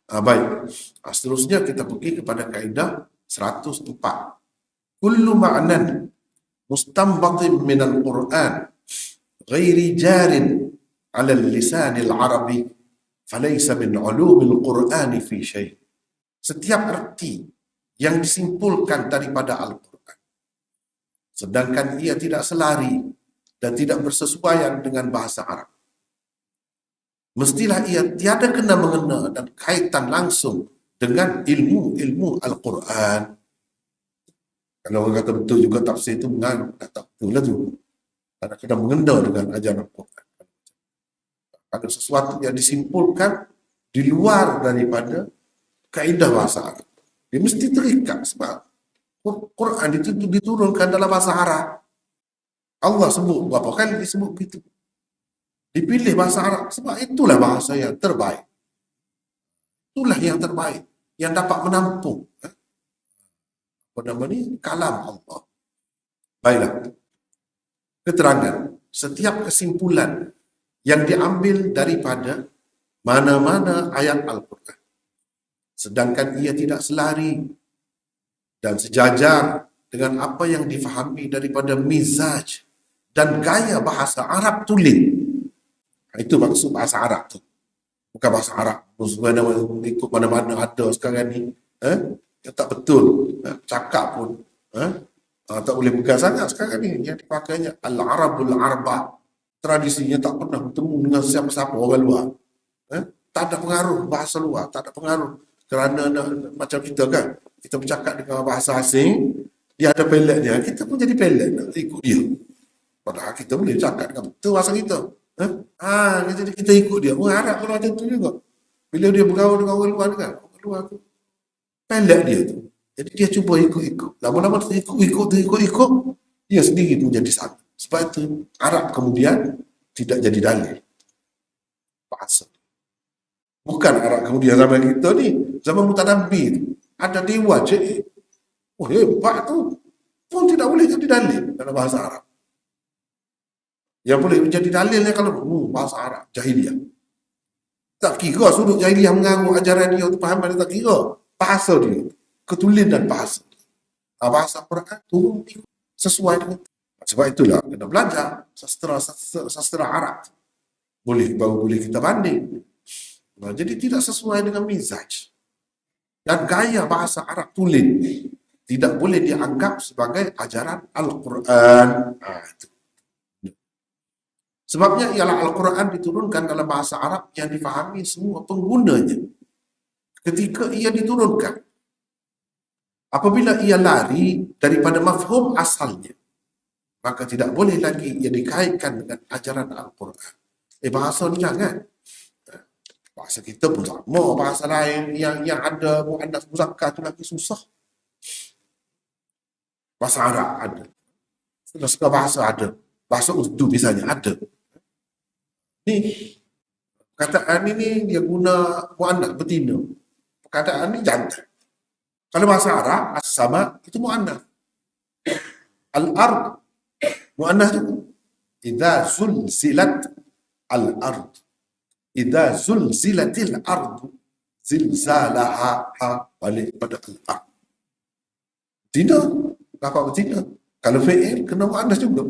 Baik. Seterusnya kita pergi kepada kaedah 104. Kullu ma'nan mustanbatin min al-Quran ghairi jarin 'ala al-lisan al-Arabi falaysa min 'ulum al-Quran fi syai'. Setiap arti yang disimpulkan daripada Al-Quran sedangkan ia tidak selari dan tidak bersesuaian dengan bahasa Arab, mestilah ia tiada kena mengena dan kaitan langsung dengan ilmu Al-Quran. Kalau orang kata betul juga tafsir itu menganggap tak betul lah tu. Ada kena mengena dengan ajaran Al-Quran. Ada sesuatu yang disimpulkan di luar daripada kaedah bahasa Arab, dia mesti terikat sebab Quran itu diturunkan dalam bahasa Arab. Allah sebut berapa kali disebut begitu. Dipilih bahasa Arab sebab itulah bahasa yang terbaik. Itulah yang terbaik yang dapat menampung kalam Allah. Baiklah. Keterangan setiap kesimpulan yang diambil daripada mana-mana ayat Al-Quran sedangkan ia tidak selari dan sejajar dengan apa yang difahami daripada mizaj dan gaya bahasa Arab tulis. Itu maksud bahasa Arab tu. Bukan bahasa Arab ikut mana-mana ada sekarang ni. Yang tak betul. Cakap pun tak boleh pegang sangat sekarang ni. Yang dipakainya Al-Arabul Arba. Tradisinya tak pernah bertemu dengan siapa-siapa orang luar. Tak ada pengaruh bahasa luar. Tak ada pengaruh. Kerana macam kita kan, kita bercakap dengan bahasa asing, dia ada pelet dia, kita pun jadi pelet nak ikut dia. Padahal kita boleh cakap dengan betul bahasa kita. Jadi kita ikut dia. Orang Arab pun macam tu juga. Bila dia bergaul dengan orang luar kan, orang luar tu pelet dia tu. Jadi dia cuba ikut-ikut. Lama-lama ikut, dia sendiri pun jadi sama. Sebab itu Arab kemudian tidak jadi dalil bahasa. Bukan Arab kemudian zaman kita ni, zaman Mutanabbi tu, ada dewa je. Hebat tu. Pun tidak boleh jadi dalil dalam bahasa Arab. Yang boleh menjadi dalilnya kalau bahasa Arab, jahiliah. Tak kira sudut jahiliah mengaku ajaran dia, pahaman dia tak kira. Bahasa dia, ketulis dan bahasa. Bahasa Quran turun sesuai dengan. Sebab itulah kena belajar sastra Arab. Baru boleh kita banding. Jadi tidak sesuai dengan mizaj. Dan gaya bahasa Arab tulis tidak boleh dianggap sebagai ajaran Al-Quran. Sebabnya ialah Al-Quran diturunkan dalam bahasa Arab yang difahami semua penggunanya ketika ia diturunkan. Apabila ia lari daripada mafhum asalnya, maka tidak boleh lagi ia dikaitkan dengan ajaran Al-Quran. Bahasa ni jangan. Bahasa kita pun sama, bahasa lain yang ada muannas muzakkar tu lagi susah. Bahasa Arab ada. Segala bahasa ada. Bahasa Urdu misalnya ada. Ni perkataan ini dia guna muannas betina. Perkataan ni jantan. Kalau bahasa Arab as-sama itu muannas. Al-ard muannas juga. Idza zulzilat al-ard. Idza zulzilatil ardu zilzalaha, balik pada al-ard. Betina, dapat betina. Kalau fi'il kena muannas juga.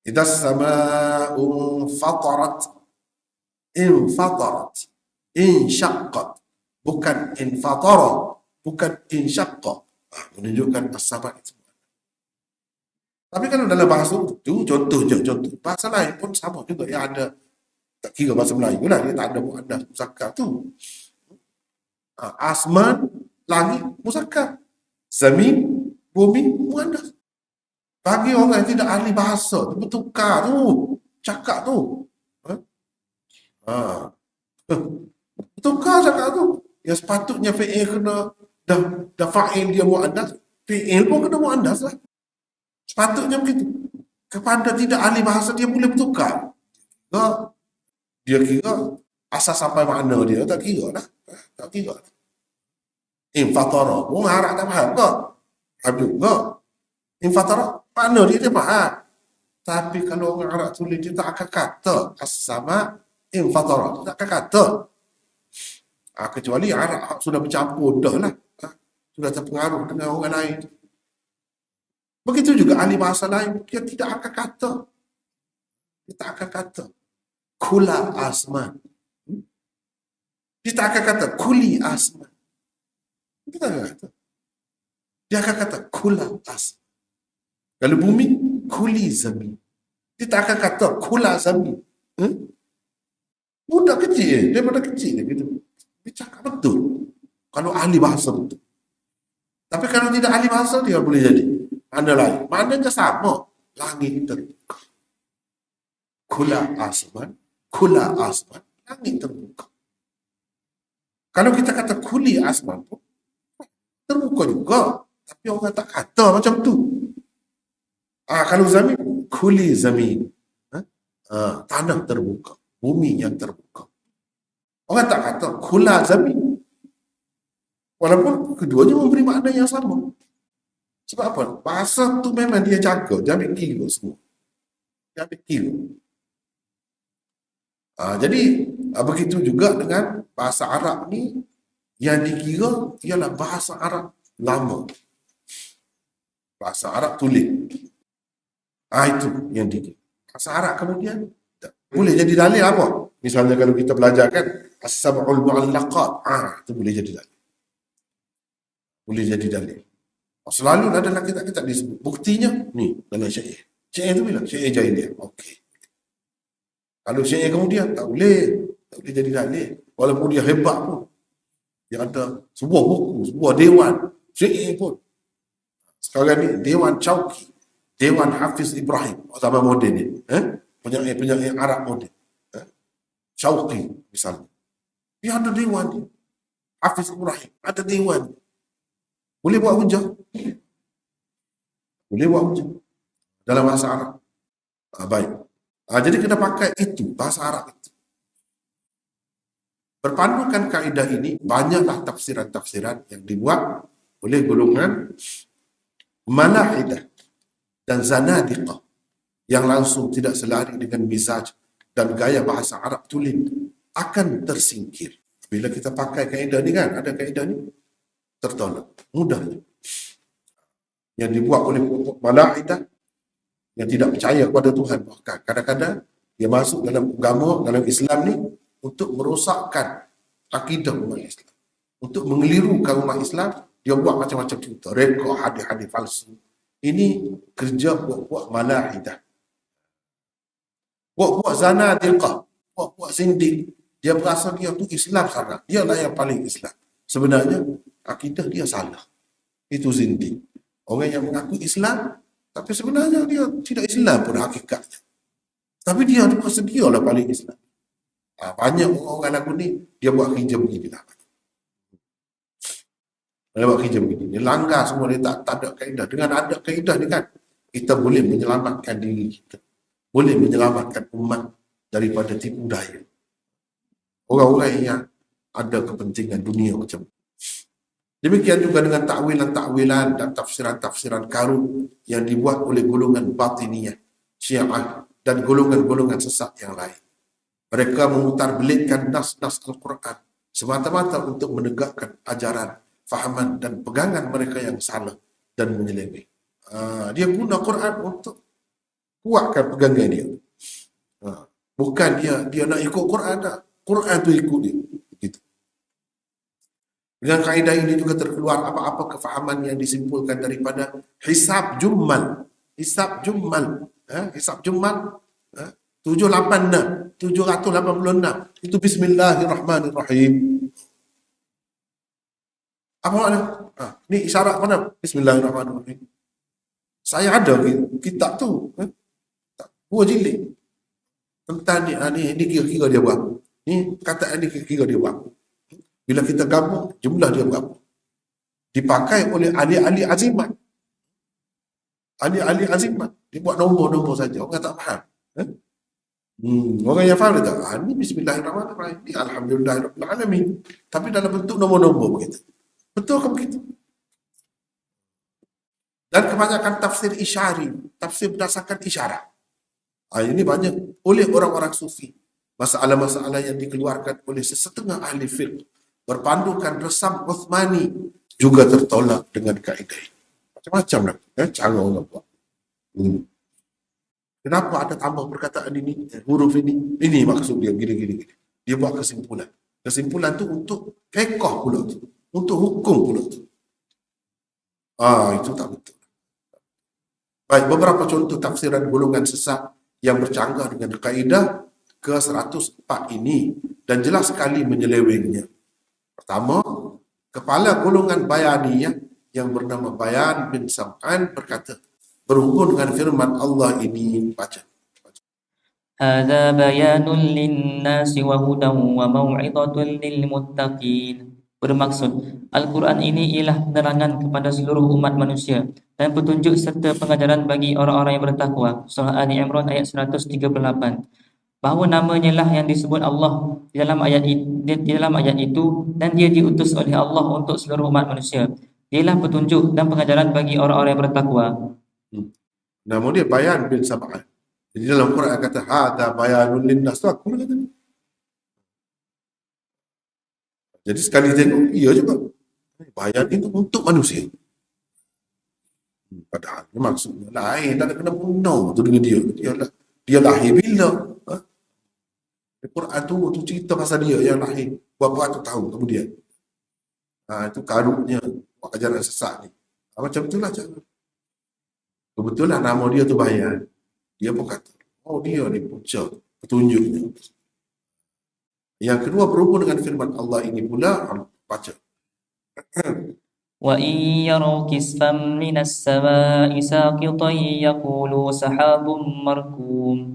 Idza sama'u fatarat, infatarat, insyaqqat, bukan infatara, bukan insyaqqa. Menunjukkan as-sama itu. Tapi kalau dalam bahasa itu contoh. Bahasa lain pun sama juga yang ada. Tak kira bahasa Melayu lah, dia tak ada muannas muzakkar tu. Asman, langit, muzakkar. Zamin, bumi, muannas. Bagi orang yang tidak ahli bahasa, tu bertukar tu, cakap tu. Bertukar cakap tu. Yang sepatutnya fi'il kena, dah fa'il dia muannas, fi'il pun kena muannas lah. Sepatutnya begitu. Kepada tidak ahli bahasa, dia boleh bertukar. Dia kira asal sampai makna dia tak kira lah. Tak kira. Infatara. Orang Arab tak faham ke? Faham juga. Infatara. Makna dia faham. Tapi kalau orang Arab tulis dia tak akan kata as-sama infatara. Dia tak akan kata. Kecuali Arab sudah bercampur, dah lah. Sudah terpengaruh dengan orang lain. Begitu juga ahli bahasa lain, dia tidak akan kata. Dia tak akan kata kula asman. Dia tak akan kata kuli asman. Dia tak akan kata. Dia akan kata kula asman. Kalau bumi, kuli zamin. Dia tak akan kata kula zamin. Budak kecil, daripada kecil gitu. Dia cakap betul. Kalau ahli bahasa betul. Tapi kalau tidak ahli bahasa, dia boleh jadi mana lain. Maknanya sama. Langit terbuka. Kula asman, langit terbuka. Kalau kita kata kuli asman pun, terbuka juga. Tapi orang tak kata macam tu. Kalau zamin, kuli zamin. Tanah terbuka. Bumi yang terbuka. Orang tak kata kula zamin. Walaupun keduanya memberi makna yang sama. Sebab apa? Bahasa tu memang dia jaga. Dia ambil kira semua. Dia ambil kira. Jadi, begitu juga dengan bahasa Arab ni, yang dikira ialah bahasa Arab lama. Bahasa Arab tulis. Itu yang dikira. Bahasa Arab kemudian boleh jadi dalil apa? Misalnya kalau kita belajar kan as-sab'ul mu'allaqat, itu boleh jadi dalil. Boleh jadi dalil. Selalu ada kitab-kitab disebut. Buktinya ni dalam syair. Syair tu bilang syair jahiliyah. Okey. Kalau syair kemudian tak boleh jadi dalil. Walaupun dia hebat pun. Dia ada sebuah buku, sebuah dewan syair pun. Sekarang ni Dewan Chauki, Dewan Hafiz Ibrahim, zaman moden ni. Penyair Arab moden. Chauki misalnya. Dia ada dewan ni. Hafiz Ibrahim, ada dewan. Boleh buat hujah. Boleh buat hujah. Dalam bahasa Arab. Baik. Jadi kena pakai itu, bahasa Arab itu. Berpandukan kaedah ini, banyaklah tafsiran-tafsiran yang dibuat oleh golongan Malahidah dan Zanadiqah yang langsung tidak selari dengan mizaj dan gaya bahasa Arab tulen akan tersingkir. Bila kita pakai kaedah ni kan, ada kaedah ni, tertolak. Mudahnya. Yang dibuat oleh Malahidah yang tidak percaya kepada Tuhan. Bahkan kadang-kadang dia masuk dalam agama, dalam Islam ni untuk merosakkan akidah umat Islam. Untuk mengelirukan umat Islam, dia buat macam-macam cerita. Reka hadis-hadis palsu. Ini kerja buat-buat Malahidah. Buat-buat Zanadiqah. Buat-buat zindik. Dia berasa dia tu Islam sangat. Dia lah yang paling Islam. Sebenarnya, akidah dia salah. Itu zindik. Orang yang mengaku Islam, tapi sebenarnya dia tidak Islam pun hakikatnya. Tapi dia bersedia lah paling Islam. Banyak orang lagu ni, dia buat kerja begini lah. Dia buat kerja begini. Dia langgar semua, dia tak ada kaedah. Dengan ada kaedah ni kan, kita boleh menyelamatkan diri kita. Boleh menyelamatkan umat daripada tipu daya. Orang-orang yang ada kepentingan dunia macam ni. Demikian juga dengan takwilan-takwilan dan tafsiran-tafsiran karut yang dibuat oleh golongan batiniyah, Syiah dan golongan-golongan sesat yang lain. Mereka memutar belitkan nas-nas Al-Quran semata-mata untuk menegakkan ajaran, fahaman dan pegangan mereka yang salah dan menyeleweng. Dia guna Quran untuk kuatkan pegangan dia. Bukan dia nak ikut Quran dah. Quran tu ikut dia. Begitu. Dengan kaedah ini juga terkeluar apa-apa kefahaman yang disimpulkan daripada hisab jummal. Hisab jummal. Hisab jummal. 786. Itu Bismillahirrahmanirrahim. Apa makna? Ni isyarat mana? Bismillahirrahmanirrahim. Saya ada kitab tu. 2 jilid. Tentang ni kira-kira dia buat. Ni kata ni kira-kira dia buat. Bila kita gabung, jumlah dia berapa? Dipakai oleh ahli-ahli azimat. Ahli-ahli azimat. Dia buat nombor-nombor saja. Orang tak faham. Orang yang faham dia tak, ni Bismillahirrahmanirrahim. Ni Alhamdulillahirrahmanirrahim. Tapi dalam bentuk nombor-nombor begitu. Betul ke begitu? Dan kebanyakan tafsir isyari. Tafsir berdasarkan isyarat. Ini banyak oleh orang-orang sufi. Masalah-masalah yang dikeluarkan oleh sesetengah ahli fiqh berpandukan resam Uthmani juga tertolak dengan kaedah ini. Macam-macam lah cara orang buat. Kenapa ada tambah perkataan ini, huruf ini? Ini maksud dia, gini. Dia buat kesimpulan. Kesimpulan tu untuk kekoh pula tu. Untuk hukum pula tu. Itu tak betul. Baik, beberapa contoh tafsiran golongan sesat yang bercanggah dengan kaedah ke-104 ini dan jelas sekali menyelewengnya. Pertama, kepala golongan Bayaniyah yang bernama Bayan bin Sam'an berkata, berhubung dengan firman Allah ini, baca. Hadza bayanun lin-nasi wa hudan wa mau'izatun lil-muttaqin. Bermaksud, Al-Quran ini ialah penerangan kepada seluruh umat manusia dan petunjuk serta pengajaran bagi orang-orang yang bertakwa. Surah Ali Imran ayat 138. Bahawa namanya lah yang disebut Allah di dalam ayat itu dan dia diutus oleh Allah untuk seluruh umat manusia. Dialah petunjuk dan pengajaran bagi orang-orang yang bertakwa. Nama dia Bayan bin Sam'an. Jadi dalam Quran kata hadza bayanun linnas tu aku kata. Jadi sekali tengok iya juga. Bayan itu untuk manusia. Padahal maksudnya lain, tak ada kena bunuh tu dengan dia. Dia lahir bila? Quran tu cerita pasal dia yang lahir berapa ratus tahun kemudian. Itu karutnya ajaran sesat ni. Macam itulah cara. Kebetulan nama dia tu Bayan. Dia pun kata, dia ni punca petunjuknya. Yang kedua berhubung dengan firman Allah ini pula, baca. Wa in yaraw kisfan minas samaa'i saqitan yaqulu sahabun markum.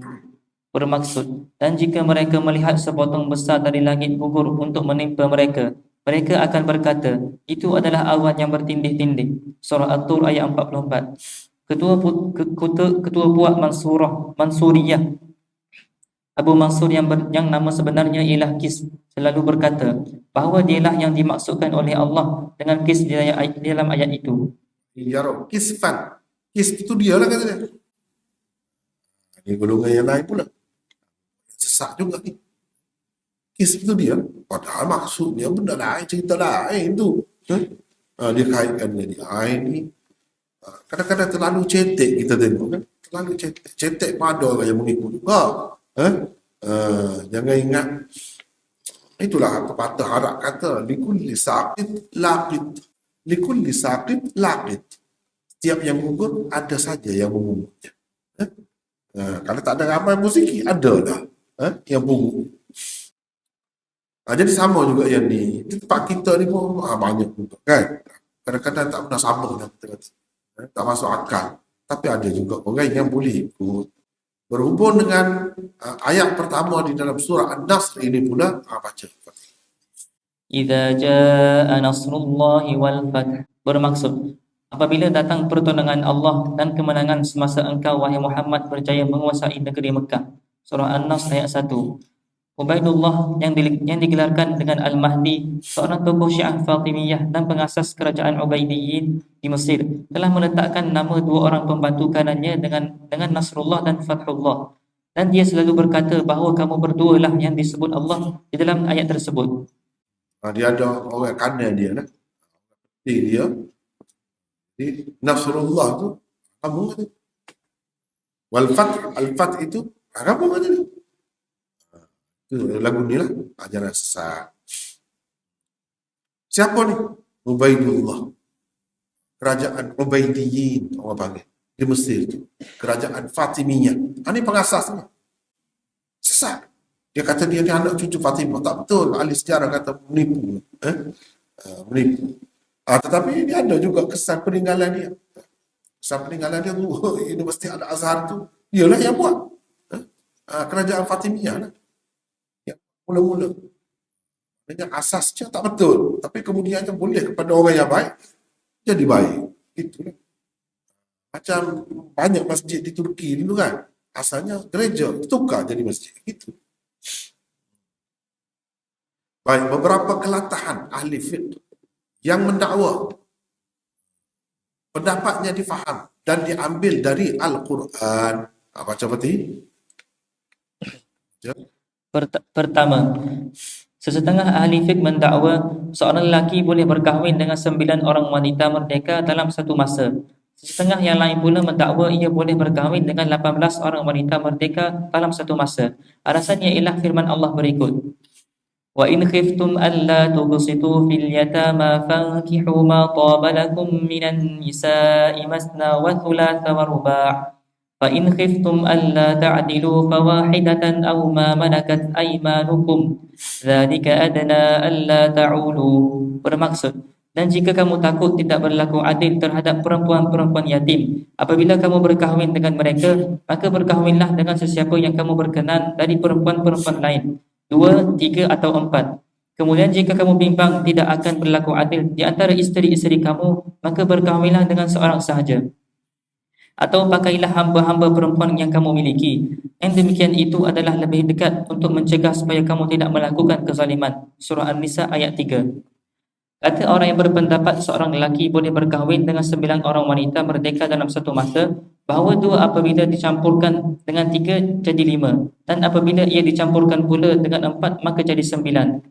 Bermaksud, dan jika mereka melihat sepotong besar dari langit gugur untuk menimpa mereka, mereka akan berkata, itu adalah awan yang bertindih-tindih. Surah At-Tur ayat 44. Ketua puak Mansuriyah Abu Mansur yang nama sebenarnya ialah Kis selalu berkata bahawa dialah yang dimaksudkan oleh Allah dengan Kis di dalam ayat itu. Ya Rob, Kisfan. Kis itu dia lah kata dia. Ini golongan yang lain pula. Sesat juga ni. Kis itu dia. Padahal maksudnya benda lain, cerita lain tu. Dia kaitkan dengan air ni. Kadang-kadang terlalu cetek kita tengok kan. Terlalu cetek pada yang mengikut juga. Jangan ingat. Itulah pepatah Arab kata likulli saqit laqit. Likulli saqit laqit. Setiap yang gugur ada saja yang memungut. Kalau tak ada ramai musik ada lah yang pungut. Jadi sama juga yang di tempat kita ni pun banyak juga kan. Kadang-kadang tak pernah sama lah kita kata. Tak masuk akal. Tapi ada juga orang yang boleh ikut. Berhubung dengan ayat pertama di dalam surah An-Nasr ini pula, baca. Idza jaa nasrullahi wal fath. Bermaksud, apabila datang pertolongan Allah dan kemenangan semasa engkau wahai Muhammad berjaya menguasai negeri Mekah. Surah An-Nasr ayat 1. Ubaidullah yang digelarkan dengan Al-Mahdi, seorang tokoh Syiah Fatimiyah dan pengasas kerajaan Ubaidiyin di Mesir, telah meletakkan nama dua orang pembantu kanannya dengan Nasrullah dan Fathullah. Dan dia selalu berkata bahawa kamu berdua lah yang disebut Allah di dalam ayat tersebut. Dia ada orang kanan dia lah. Dia. Jadi Nasrullah tu, kamu kata. Wal-Fath, Al-Fath itu, kamu kata ni. Lagu ni lah ajaran sesat. Siapa ni? Ubaidullah. Kerajaan Ubaidiyin orang panggil di Mesir tu. Kerajaan Fatimiyah. Ini pengasasnya. Sesat. Dia kata dia ni anak cucu Fatimah. Tak betul. Ahli sejarah kata menipu. Menipu. Tetapi ini ada juga kesan peninggalan dia. Kesan peninggalan dia tu Universiti Al-Azhar tu dialah yang buat. Kerajaan Fatimiyah lah. Mula-mula. Dengan asasnya tak betul. Tapi kemudiannya boleh kepada orang yang baik, jadi baik. Itulah. Macam banyak masjid di Turki dulu kan. Asalnya gereja, tukar jadi masjid. Itu. Baik, beberapa kelatahan ahli fiqh yang mendakwa pendapatnya difaham dan diambil dari Al-Quran. Baca berarti? Pertama, Sesetengah ahli fiqh mendakwa seorang lelaki boleh berkahwin dengan 9 orang wanita merdeka dalam satu masa. Sesetengah yang lain pula mendakwa ia boleh berkahwin dengan 18 orang wanita merdeka dalam satu masa. Alasannya ialah firman Allah berikut. Wa in khiftum alla tuqsitu fil yatama fankihu ma taba lakum minan nisa'i masna wa thulatha wa ruba'. Fa in khiftum alla ta'dilu fawahidatan aw ma malakat aymanukum dzalika adna alla ta'ulu. Bermaksud, dan jika kamu takut tidak berlaku adil terhadap perempuan-perempuan yatim, apabila kamu berkahwin dengan mereka, maka berkahwinlah dengan sesiapa yang kamu berkenan dari perempuan-perempuan lain, 2, 3 atau 4. Kemudian jika kamu bimbang tidak akan berlaku adil di antara isteri-isteri kamu, maka berkahwinlah dengan seorang sahaja. Atau pakailah hamba-hamba perempuan yang kamu miliki. Yang demikian itu adalah lebih dekat untuk mencegah supaya kamu tidak melakukan kezaliman. Surah An-Nisa ayat 3. Kata orang yang berpendapat seorang lelaki boleh berkahwin dengan 9 orang wanita merdeka dalam satu masa, bahawa 2 apabila dicampurkan dengan 3 jadi 5, dan apabila ia dicampurkan pula dengan 4 maka jadi 9.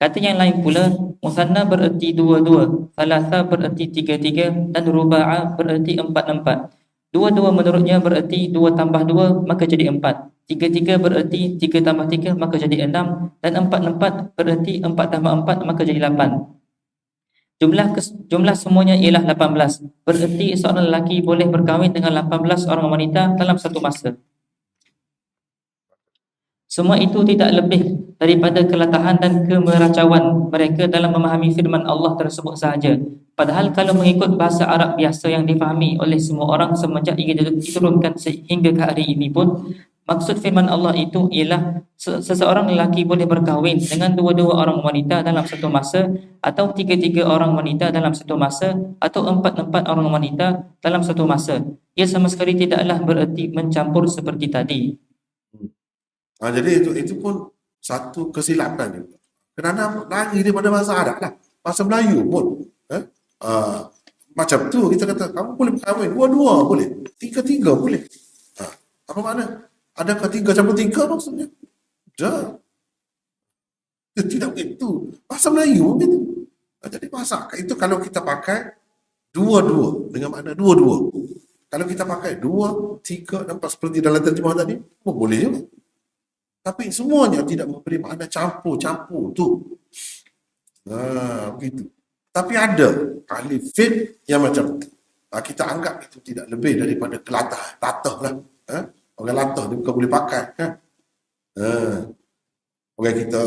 Kata yang lain pula, musanna bererti 2-2, thalatha bererti 3-3, dan ruba'a bererti 4-4. 2-2 menurutnya bererti 2 tambah 2 maka jadi 4. 3-3 bererti 3 tambah 3 maka jadi 6. Dan 4-4 bererti 4 tambah 4 maka jadi 8. Jumlah semuanya ialah 18. Bererti seorang lelaki boleh berkahwin dengan 18 orang wanita dalam satu masa. Semua itu tidak lebih daripada kelatahan dan kemeracauan mereka dalam memahami firman Allah tersebut sahaja. Padahal kalau mengikut bahasa Arab biasa yang difahami oleh semua orang semenjak ia diturunkan sehingga ke hari ini pun, maksud firman Allah itu ialah seseorang lelaki boleh berkahwin dengan 2 orang wanita dalam satu masa, atau 3 orang wanita dalam satu masa, atau 4 orang wanita dalam satu masa. Ia sama sekali tidaklah bererti mencampur seperti tadi. Jadi itu pun satu kesilapan juga. Kerana lari daripada bahasa Arab lah. Bahasa Melayu pun. Macam tu kita kata, kamu boleh berkahwin. 2 boleh. 3 boleh. Apa makna? Adakah 3 campur 3 maksudnya? Tidak. Tidak begitu. Bahasa Melayu begitu. Jadi bahasa itu kalau kita pakai 2 dengan makna 2. Kalau kita pakai 2, 3 dan 4 seperti dalam terjemah tadi, boleh juga. Tapi semuanya tidak memberi makna campur-campur tu. Begitu. Tapi ada ahli fiqh yang macam tu. Kita anggap itu tidak lebih daripada latah lah. Orang latah dia bukan boleh pakai. Orang kita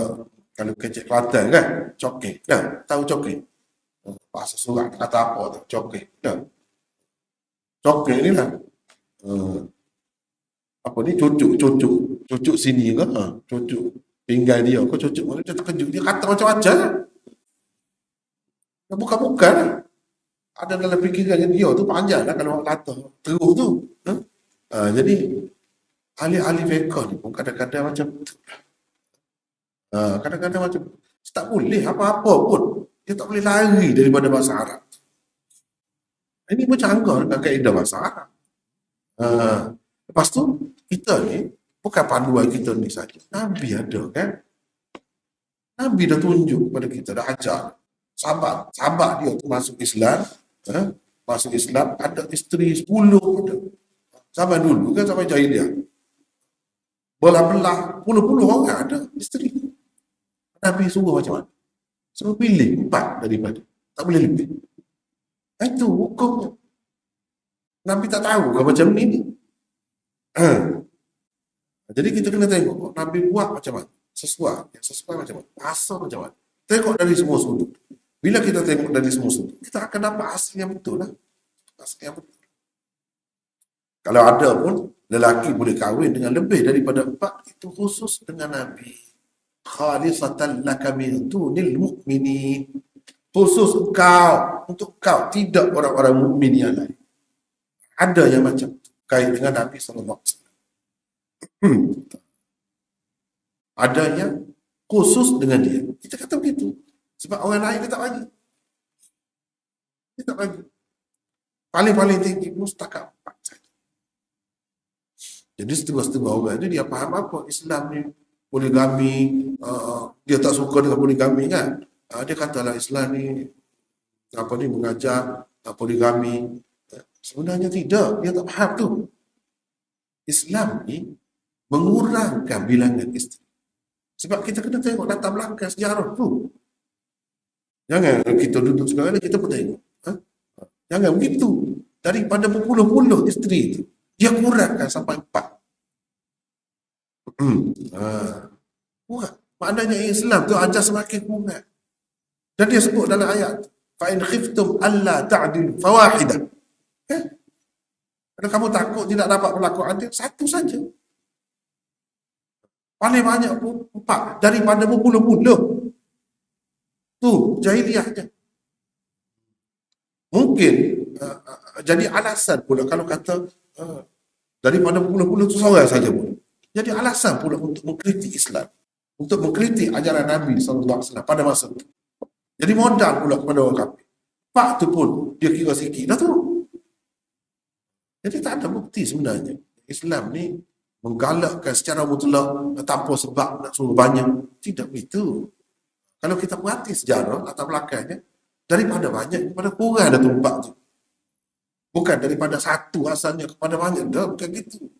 kalau kecek Kelantan kan, cokek. Tahu cokek? Bahasa surat kata apa tu? Cokek. Cokek ni lah. Apa ni cucuk sini ke, cucuk pinggan dia ke, cucuk mana, dia terkejut, dia kata macam-macam lah. Bukan-bukan lah. Ada dalam fikiran dia tu panjang lah kalau orang kata terus tu. Jadi ahli-ahli fiqh ni pun kadang-kadang macam tu. Kadang-kadang macam tak boleh apa-apa pun, dia tak boleh lari daripada bahasa Arab. Ini bercanggah dengan kaedah bahasa Arab. Lepas tu kita ni bukan panduan kita ni saja. Nabi ada kan? Nabi dah tunjuk pada kita, dah ajar. Sahabat dia tu masuk Islam, ada isteri 10 ada. Zaman dulu kan, zaman jahiliah. Belah-belah, puluh-puluh orang ada isteri. Nabi suruh macam mana? Suruh pilih 4 daripada. Tak boleh lebih. Itu hukumnya. Nabi tak tahu ke macam ni? Jadi kita kena tengok Nabi buat macam mana, sesuai macam mana, asal macam mana. Tengok dari semua sudut. Bila kita tengok dari semua sudut, kita akan dapat hasil yang betul lah. Hasil yang betul. Kalau ada pun lelaki boleh kahwin dengan lebih daripada 4, itu khusus dengan Nabi. Khalisatan laka min dunil mu'minin. Khusus engkau, untuk kau, tidak orang-orang mukmin yang lain. Ada yang macam tu kait dengan Nabi SAW. Ada yang khusus dengan dia. Kita kata begitu. Sebab orang lain dia tak bagi. Dia tak bagi. Paling-paling tinggi pun setakat 4 saja. Jadi setengah-setengah orang tu dia faham apa Islam ni poligami, dia tak suka dengan poligami kan. Dia katalah Islam ni mengajar poligami. Sebenarnya tidak, dia tak faham tu. Islam ni mengurangkan bilangan isteri. Sebab kita kena tengok latar belakang sejarah tu. Jangan kita duduk sekarang ni, kita pun tengok. Jangan begitu. Daripada berpuluh-puluh isteri itu, dia kurangkan sampai 4. Kurang. Maknanya Islam tu ajar semakin kurang. Dan dia sebut dalam ayat, fa in khiftum alla ta'dilu fawahidah. Kalau kamu takut tidak dapat berlaku adil, satu saja. Paling banyak pun 4 daripada berpuluh-puluh. Tu jahiliahnya. Mungkin jadi alasan pula kalau kata daripada berpuluh-puluh tu seorang saja pun. Jadi alasan pula untuk mengkritik Islam, untuk mengkritik ajaran Nabi SAW pada masa itu. Jadi modal pula kepada orang kafir. 4 tu pun dia kira sikit dah tu. Jadi tak ada bukti sebenarnya. Islam ni menggalakkan secara mutlak tanpa sebab nak suruh banyak. Tidak begitu. Kalau kita perhati sejarah latar belakangnya, daripada banyak kepada kurang ada tempat tu. Bukan daripada satu asalnya kepada banyak. Dah, bukan gitu.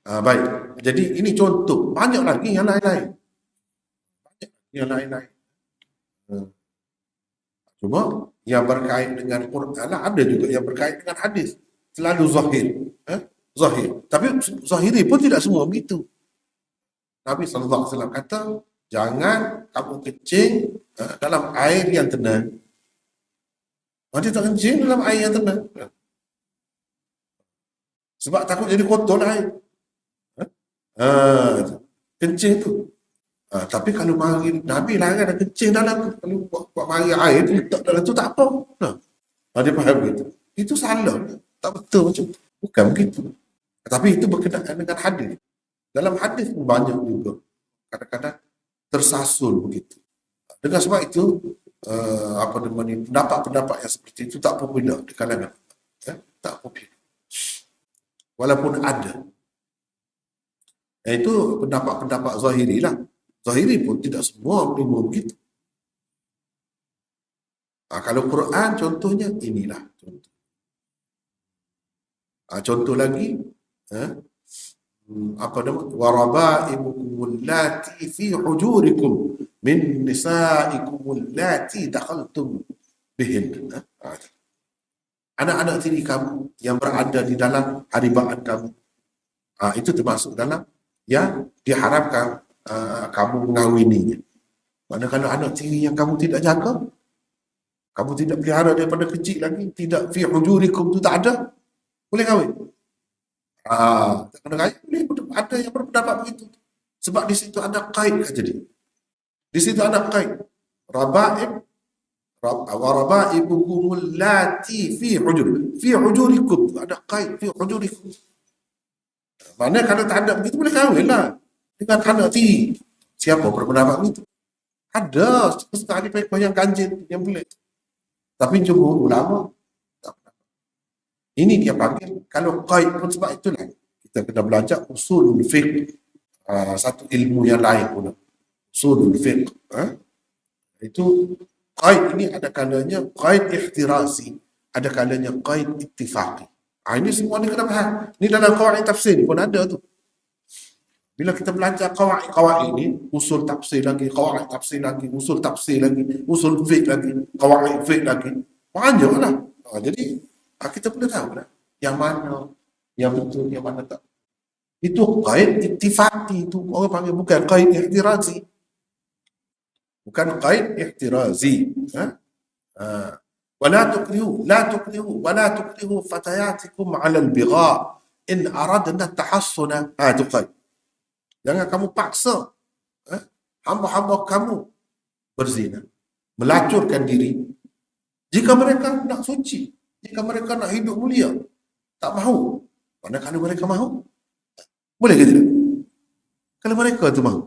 Baik. Jadi ini contoh. Banyak lagi yang lain-lain. Cuma yang berkait dengan Quran lah, ada juga yang berkait dengan hadis. Selalu zahir. Zahir. Tapi zahiri pun tidak semua begitu. Nabi SAW kata, jangan kamu kencing dalam air yang tenang. Dia tak kencing dalam air yang tenang. Sebab takut jadi kotor lah air. Kencing tu. Tapi kalau mari Nabi larang ada kencing dalam tu. Kalau buat mari air tu letak dalam tu tak apa. Dia faham begitu. Itu salah. Tak betul macam tu. Bukan begitu. Tapi itu berkenaan dengan hadis. Dalam hadis pun banyak juga. Kadang-kadang tersasul begitu. Dengan sebab itu, pendapat-pendapat yang seperti itu tak popular di kalangan. Tak popular. Walaupun ada. Itu pendapat-pendapat zahiri lah. Zahiri pun tidak semua menerima begitu. Kalau Quran contohnya inilah. Contoh lagi, waraba'ibukum allati fi hujurikum min nisa'ikum allati dakhaltum bihin. Anak-anak tiri kamu yang berada di dalam haribaan kamu. Itu termasuk dalam yang diharapkan kamu mengawininya. Mana kalau anak tiri yang kamu tidak jaga, kamu tidak pelihara daripada kecil lagi, tidak fi hujurikum tu tak ada, boleh kahwin. Tak kena kahwin, boleh. Ada yang berpendapat begitu. Sebab di situ ada qaid jadi. Di situ ada qaid. Waraba'ibukumul lati fi hujurikum. Ada qaid fi hujurikum. Mana kalau tak ada begitu boleh kahwin lah dengan anak tiri. Siapa berpendapat begitu? Ada sekali pekah yang ganjil yang boleh. Tapi jumhur ulama tak pernah. Ini dia panggil kalau qaid pun, sebab itulah kita kena belajar usulul fiqh. Satu ilmu yang lain pula. Usulul fiqh. Itu qaid ini ada kalanya qaid ihtirazi, ada kalanya qaid ittifaqi. Ini semua ni kena faham. Ni dalam qawaid tafsir pun ada tu. Bila kita belajar qawaid ni, usul tafsir lagi, qawaid tafsir lagi, usul tafsir lagi, usul fiqh lagi, qawaid fiqh lagi. Banyaklah. Jadi kita perlu tahu lah yang mana yang betul, yang mana tak. Itu qaid ittifaqi, itu orang panggil, bukan qaid ihtirazi. Bukan qaid ihtirazi. ولا تكرهوا فتياتكم على البغاء إن أردنا التحصن. Itu qaid. Jangan kamu paksa hamba-hamba kamu berzina, melacurkan diri. Jika mereka nak suci, jika mereka nak hidup mulia, tak mahu. Mana kalau mereka mahu? Boleh ke tidak? Kalau mereka tu mahu.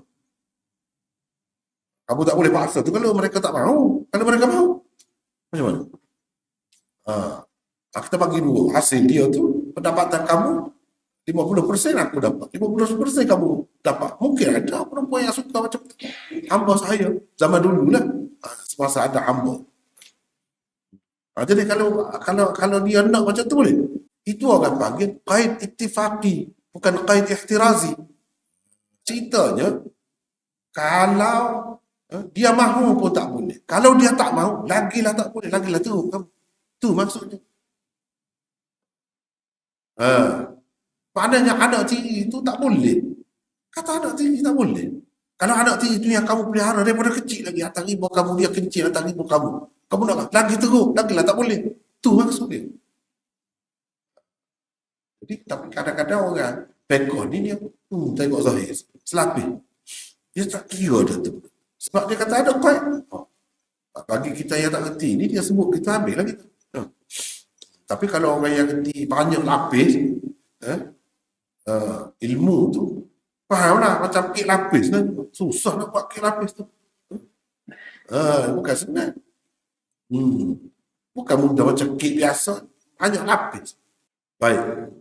Kamu tak boleh paksa tu kalau mereka tak mahu. Kalau mereka mahu, macam mana? Kita bagi dua hasil dia tu, pendapatan kamu 50% aku dapat, 50% kamu dapat. Mungkin ada perempuan yang suka macam tu. Hamba saya zaman dulu lah, semasa ada hamba. Jadi kalau dia nak macam tu boleh. Itu orang panggil qaid ittifaqi, bukan qaid ihtirazi. Ceritanya kalau dia mahu pun tak boleh. Kalau dia tak mahu, lagilah tak boleh. Lagilah tu kamu. Tu maksudnya. Maknanya anak tiri itu tak boleh. Kata anak tiri tak boleh. Kalau anak tiri itu yang kamu pelihara daripada kecil lagi, atas ibu kamu, dia kencing atas ibu kamu. Kamu nak lagi teruk, lagilah tak boleh. Tu maksudnya. Jadi tapi kadang-kadang orang pekon ni dia tengok zahir, selapis. Dia tak kira dah tu. Sebab dia kata ada qaid. Bagi kita yang tak kerti ni, dia sebut kita ambil lah kita. Tapi kalau orang yang kerti banyak lapis, ilmu tu, fahamlah macam kek lapis lah. Susah nak buat kek lapis tu. Bukan senang. Bukan mudah macam kek biasa, banyak lapis. Baik.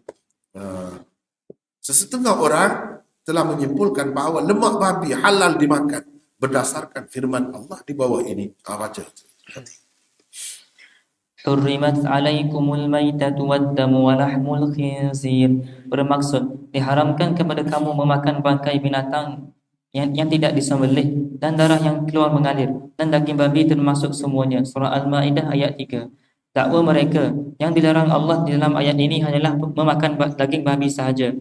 Sesetengah orang telah menyimpulkan bahawa lemak babi halal dimakan berdasarkan firman Allah di bawah ini. Baca. Hurrimat alaikumul maitatu waddamu wa lahmul khinzir. Bermaksud, diharamkan kepada kamu memakan bangkai binatang yang tidak disembelih dan darah yang keluar mengalir dan daging babi termasuk semuanya. Surah Al-Maidah ayat 3. Dakwa mereka yang dilarang Allah di dalam ayat ini hanyalah memakan daging babi sahaja.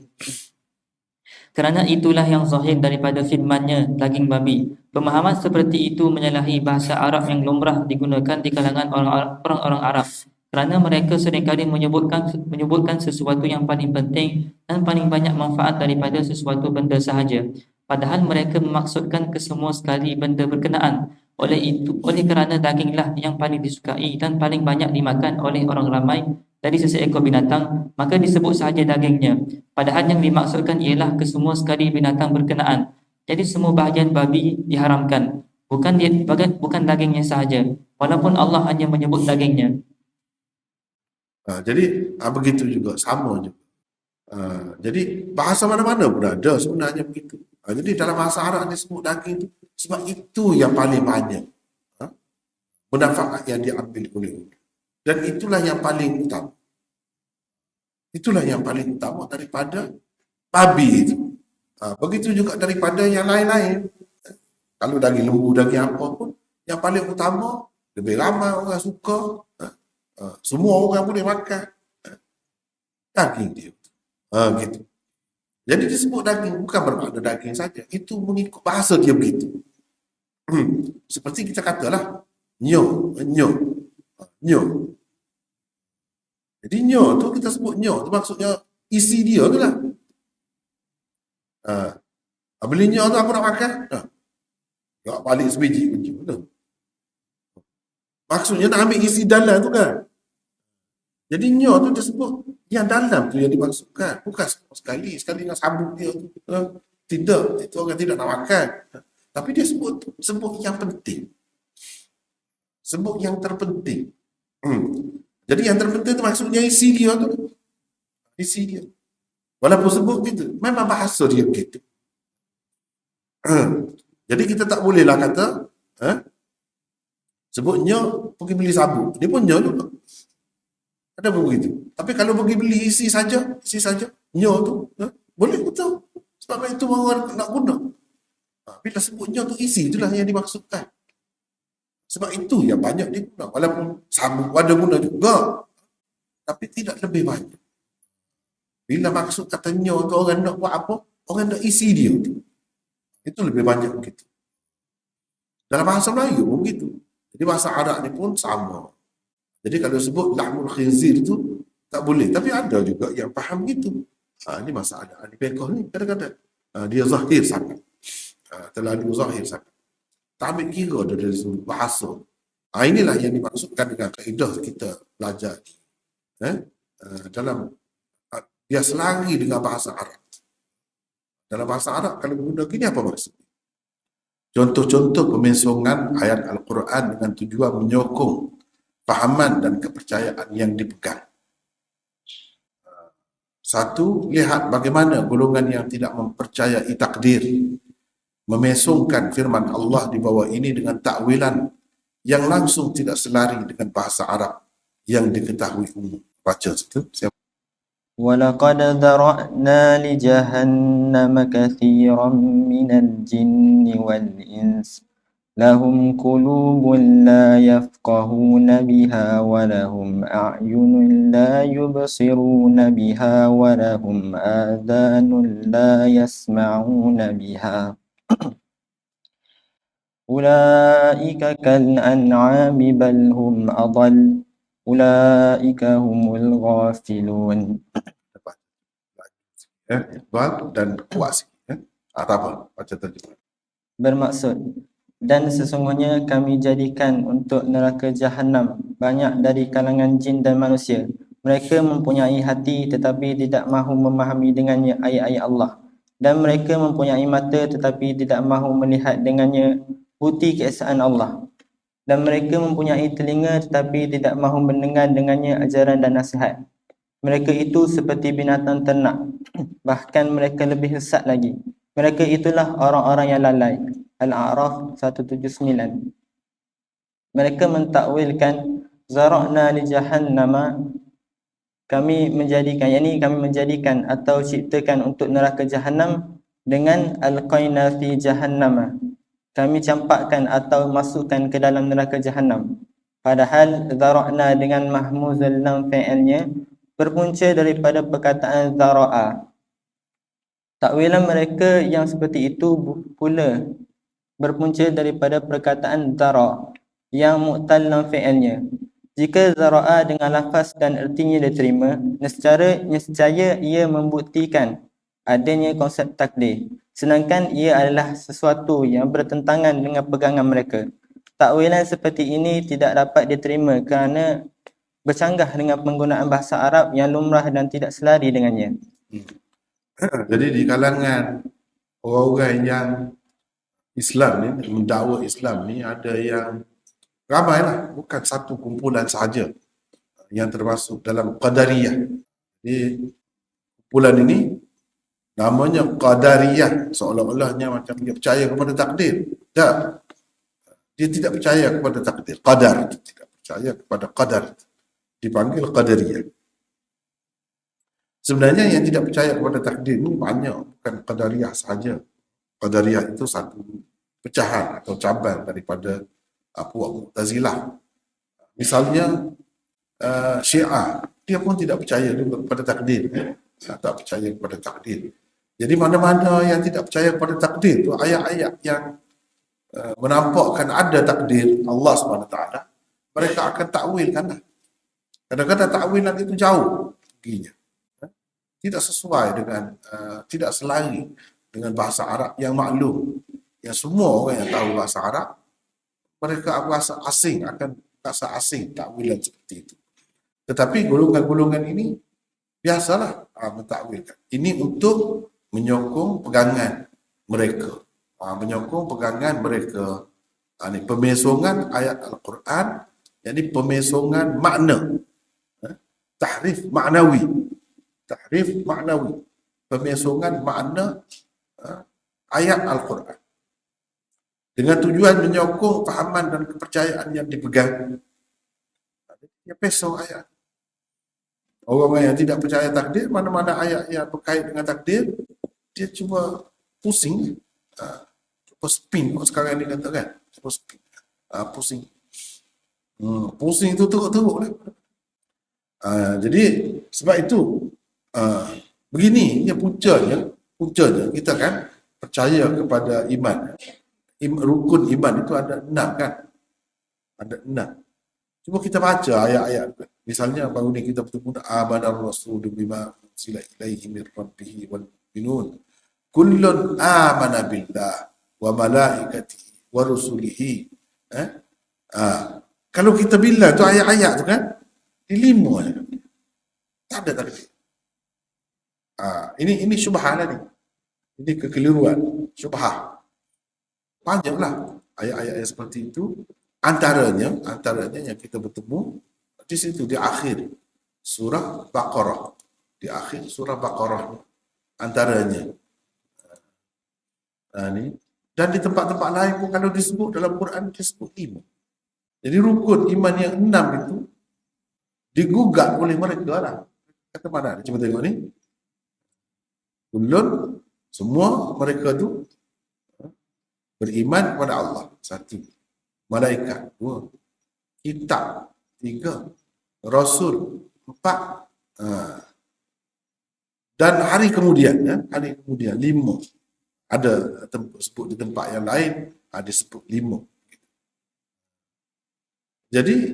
Kerana itulah yang zahir daripada firman-Nya, daging babi. Pemahaman seperti itu menyalahi bahasa Arab yang lumrah digunakan di kalangan orang-orang Arab. Kerana mereka seringkali menyebutkan sesuatu yang paling penting dan paling banyak manfaat daripada sesuatu benda sahaja. Padahal mereka memaksudkan kesemua sekali benda berkenaan. Oleh kerana daginglah yang paling disukai dan paling banyak dimakan oleh orang ramai dari seseekor binatang, maka disebut sahaja dagingnya. Padahal yang dimaksudkan ialah kesemua sekali binatang berkenaan. Jadi semua bahagian babi diharamkan, bukan dagingnya sahaja, walaupun Allah hanya menyebut dagingnya. Jadi begitu juga, sama juga. Jadi bahasa mana-mana pun ada sebenarnya begitu. Jadi dalam bahasa Arab disebut daging itu sebab itu yang paling banyak manfaat yang diambil oleh orang. Dan itulah yang paling utama. Itulah yang paling utama daripada babi itu. Begitu juga daripada yang lain-lain. Kalau daging lembu, daging apa pun, yang paling utama, lebih ramai orang suka, semua orang boleh makan. Daging dia. Gitu. Jadi disebut daging, bukan bermakna daging saja. Itu mengikut bahasa dia begitu. Seperti kita katalah, nyo. Jadi nyo tu kita sebut nyo tu maksudnya isi dia tu lah. Beli nyo tu aku nak makan. Tak balik sebiji pun tu. Maksudnya nak ambil isi dalam tu kan. Jadi nyo tu disebut yang dalam tu yang dimaksudkan. Bukan sekali nak sambung dia tu. Tidak, itu orang tidak nak makan. Tapi dia sebut yang penting. Sebut yang terpenting. Jadi yang terpenting tu maksudnya isi dia tu. Isi dia. Walaupun sebut gitu, memang bahasa dia gitu. Jadi kita tak bolehlah kata, sebutnya pergi beli sabun. Dia pun nyo juga. Ada pun begitu. Tapi kalau pergi beli isi saja, nyo tu, boleh betul. Sebab itu orang nak guna. Bila sebutnya tu isi, itulah yang dimaksudkan. Sebab itu yang banyak digunakan. Walaupun sabun ada guna juga, tapi tidak lebih banyak. Bila maksud katanya tu orang nak buat apa, orang nak isi dia. Itu lebih banyak begitu. Dalam bahasa Melayu pun begitu. Jadi bahasa Arab ni pun sama. Jadi kalau sebut lahmul khinzir tu tak boleh. Tapi ada juga yang faham gitu. Ini masalah ahli fiqh ni kadang-kadang dia zahir sangat. Terlalu zahir sangat. Tak ambil kira dari sudut bahasa. Inilah yang dimaksudkan dengan kaedah kita belajar dalam dia selari dengan bahasa Arab. Dalam bahasa Arab kalau guna gini apa maksud? Contoh-contoh pemensungan ayat Al-Quran dengan tujuan menyokong fahaman dan kepercayaan yang dipegang. Satu, lihat bagaimana golongan yang tidak mempercayai takdir memesongkan firman Allah di bawah ini dengan takwilan yang langsung tidak selari dengan bahasa Arab yang diketahui umum. Baca situ. وَلَقَدْ ذَرَأْنَا لِجَهَنَّمَ كَثِيرًا مِنَ الْجِنِّ وَالْإِنسِ لَهُمْ قُلُوبٌ لَا يَفْقَهُونَ بِهَا وَلَهُمْ أَعْيُنٌ لَا يُبْصِرُونَ بِهَا وَلَهُمْ آذَانٌ لَا يَسْمَعُونَ بِهَا أُولَئِكَ كَالْأَنْعَامِ بَلْ هُمْ أَضَلُّ أُولَئِكَ هُمُ الْغَافِلُونَ. Tebal dan kuat sikit. Tak apa, baca terjemah. Bermaksud, dan sesungguhnya kami jadikan untuk neraka Jahannam banyak dari kalangan jin dan manusia. Mereka mempunyai hati tetapi tidak mahu memahami dengannya ayat-ayat Allah. Dan mereka mempunyai mata tetapi tidak mahu melihat dengannya bukti keesaan Allah. Dan mereka mempunyai telinga tetapi tidak mahu mendengar dengannya ajaran dan nasihat. Mereka itu seperti binatang ternak, bahkan mereka lebih sesat lagi. Mereka itulah orang-orang yang lalai. Al-A'raf 179. Mereka mentakwilkan zara'na li jahannama, kami menjadikan atau ciptakan untuk neraka Jahannam dengan alqaina fi jahannama, kami campakkan atau masukkan ke dalam neraka Jahannam. Padahal zara'na dengan mahmuzul lam fi'ilnya berpunca daripada perkataan zara'a. Takwilan mereka yang seperti itu pula berpunca daripada perkataan zara' yang mu'tal lam fi'ilnya. Jika zara'a dengan lafaz dan ertinya diterima, nescaya ia membuktikan adanya konsep takdir. Sedangkan ia adalah sesuatu yang bertentangan dengan pegangan mereka. Takwilan seperti ini tidak dapat diterima kerana bercanggah dengan penggunaan bahasa Arab yang lumrah dan tidak selari dengannya. Jadi di kalangan orang-orang yang Islam ni, mendakwa Islam ni, ada yang ramailah, bukan satu kumpulan sahaja yang termasuk dalam Qadariyah. Jadi kumpulan ini namanya Qadariyah, seolah-olahnya macam dia percaya kepada takdir. Tak. Dia tidak percaya kepada takdir. Qadar, dia tidak percaya kepada qadar. Dipanggil Qadariyah. Sebenarnya yang tidak percaya kepada takdir ini banyak, bukan Qadariyah sahaja. Qadariyah itu satu pecahan atau cabang daripada puak Mu'tazilah. Misalnya Syiah, dia pun tidak percaya juga kepada takdir. Tak percaya kepada takdir. Jadi mana-mana yang tidak percaya kepada takdir itu ayat-ayat yang menampakkan ada takdir Allah SWT, mereka akan takwilkan. Kadang-kadang takwilan itu jauh perginya. Tidak sesuai dengan, tidak selari dengan bahasa Arab yang maklum. Yang semua orang yang tahu bahasa Arab, mereka rasa asing takwilan seperti itu. Tetapi golongan-golongan ini biasalah mentakwilkan. Ini untuk menyokong pegangan mereka. Menyokong pegangan mereka. Ini pemesongan ayat Al-Quran, jadi pemesongan makna. Tahrif maknawi. Tahrif maknawi. Pemesongan makna ayat Al-Quran. Dengan tujuan menyokong fahaman dan kepercayaan yang dipegang. Dia pesong ayat. Orang yang tidak percaya takdir, mana-mana ayat yang berkait dengan takdir, dia cuba pusing. Cuba spin. Sekarang ni kata kan. Cuba spin. Pusing. Pusing itu teruk-teruk lah. Jadi sebab itu begini dia puncanya kita kan percaya kepada iman. Rukun iman itu ada 6 kan, ada 6. Cuba kita baca ayat-ayat. Misalnya baru ni kita bertemu amanar rasulu bima sila ilaihi min rabbih wal mu'minun kullun amana billah wa malaikatihi wa rusulihi. Kalau kita bilang tu ayat-ayat tu kan di 5 je. Tak ada takdir. Ini syubhah lah ni. Ini kekeliruan, syubhah. Banyaklah ayat-ayat yang seperti itu. Antaranya yang kita bertemu di situ di akhir surah Baqarah. di akhir surah Baqarah antaranya. Ni. Dan di tempat-tempat lain pun kalau disebut dalam Quran disebut 5. Jadi rukun iman yang 6 itu digugat oleh mereka lah. Kata mana? Cuba tengok ni. Ulun, semua mereka tu beriman kepada Allah. 1. Malaikat. 2. Kitab. 3. Rasul. 4. Dan hari kemudian. Hari kemudian. 5. Ada sebut di tempat yang lain. Ada sebut 5. Jadi,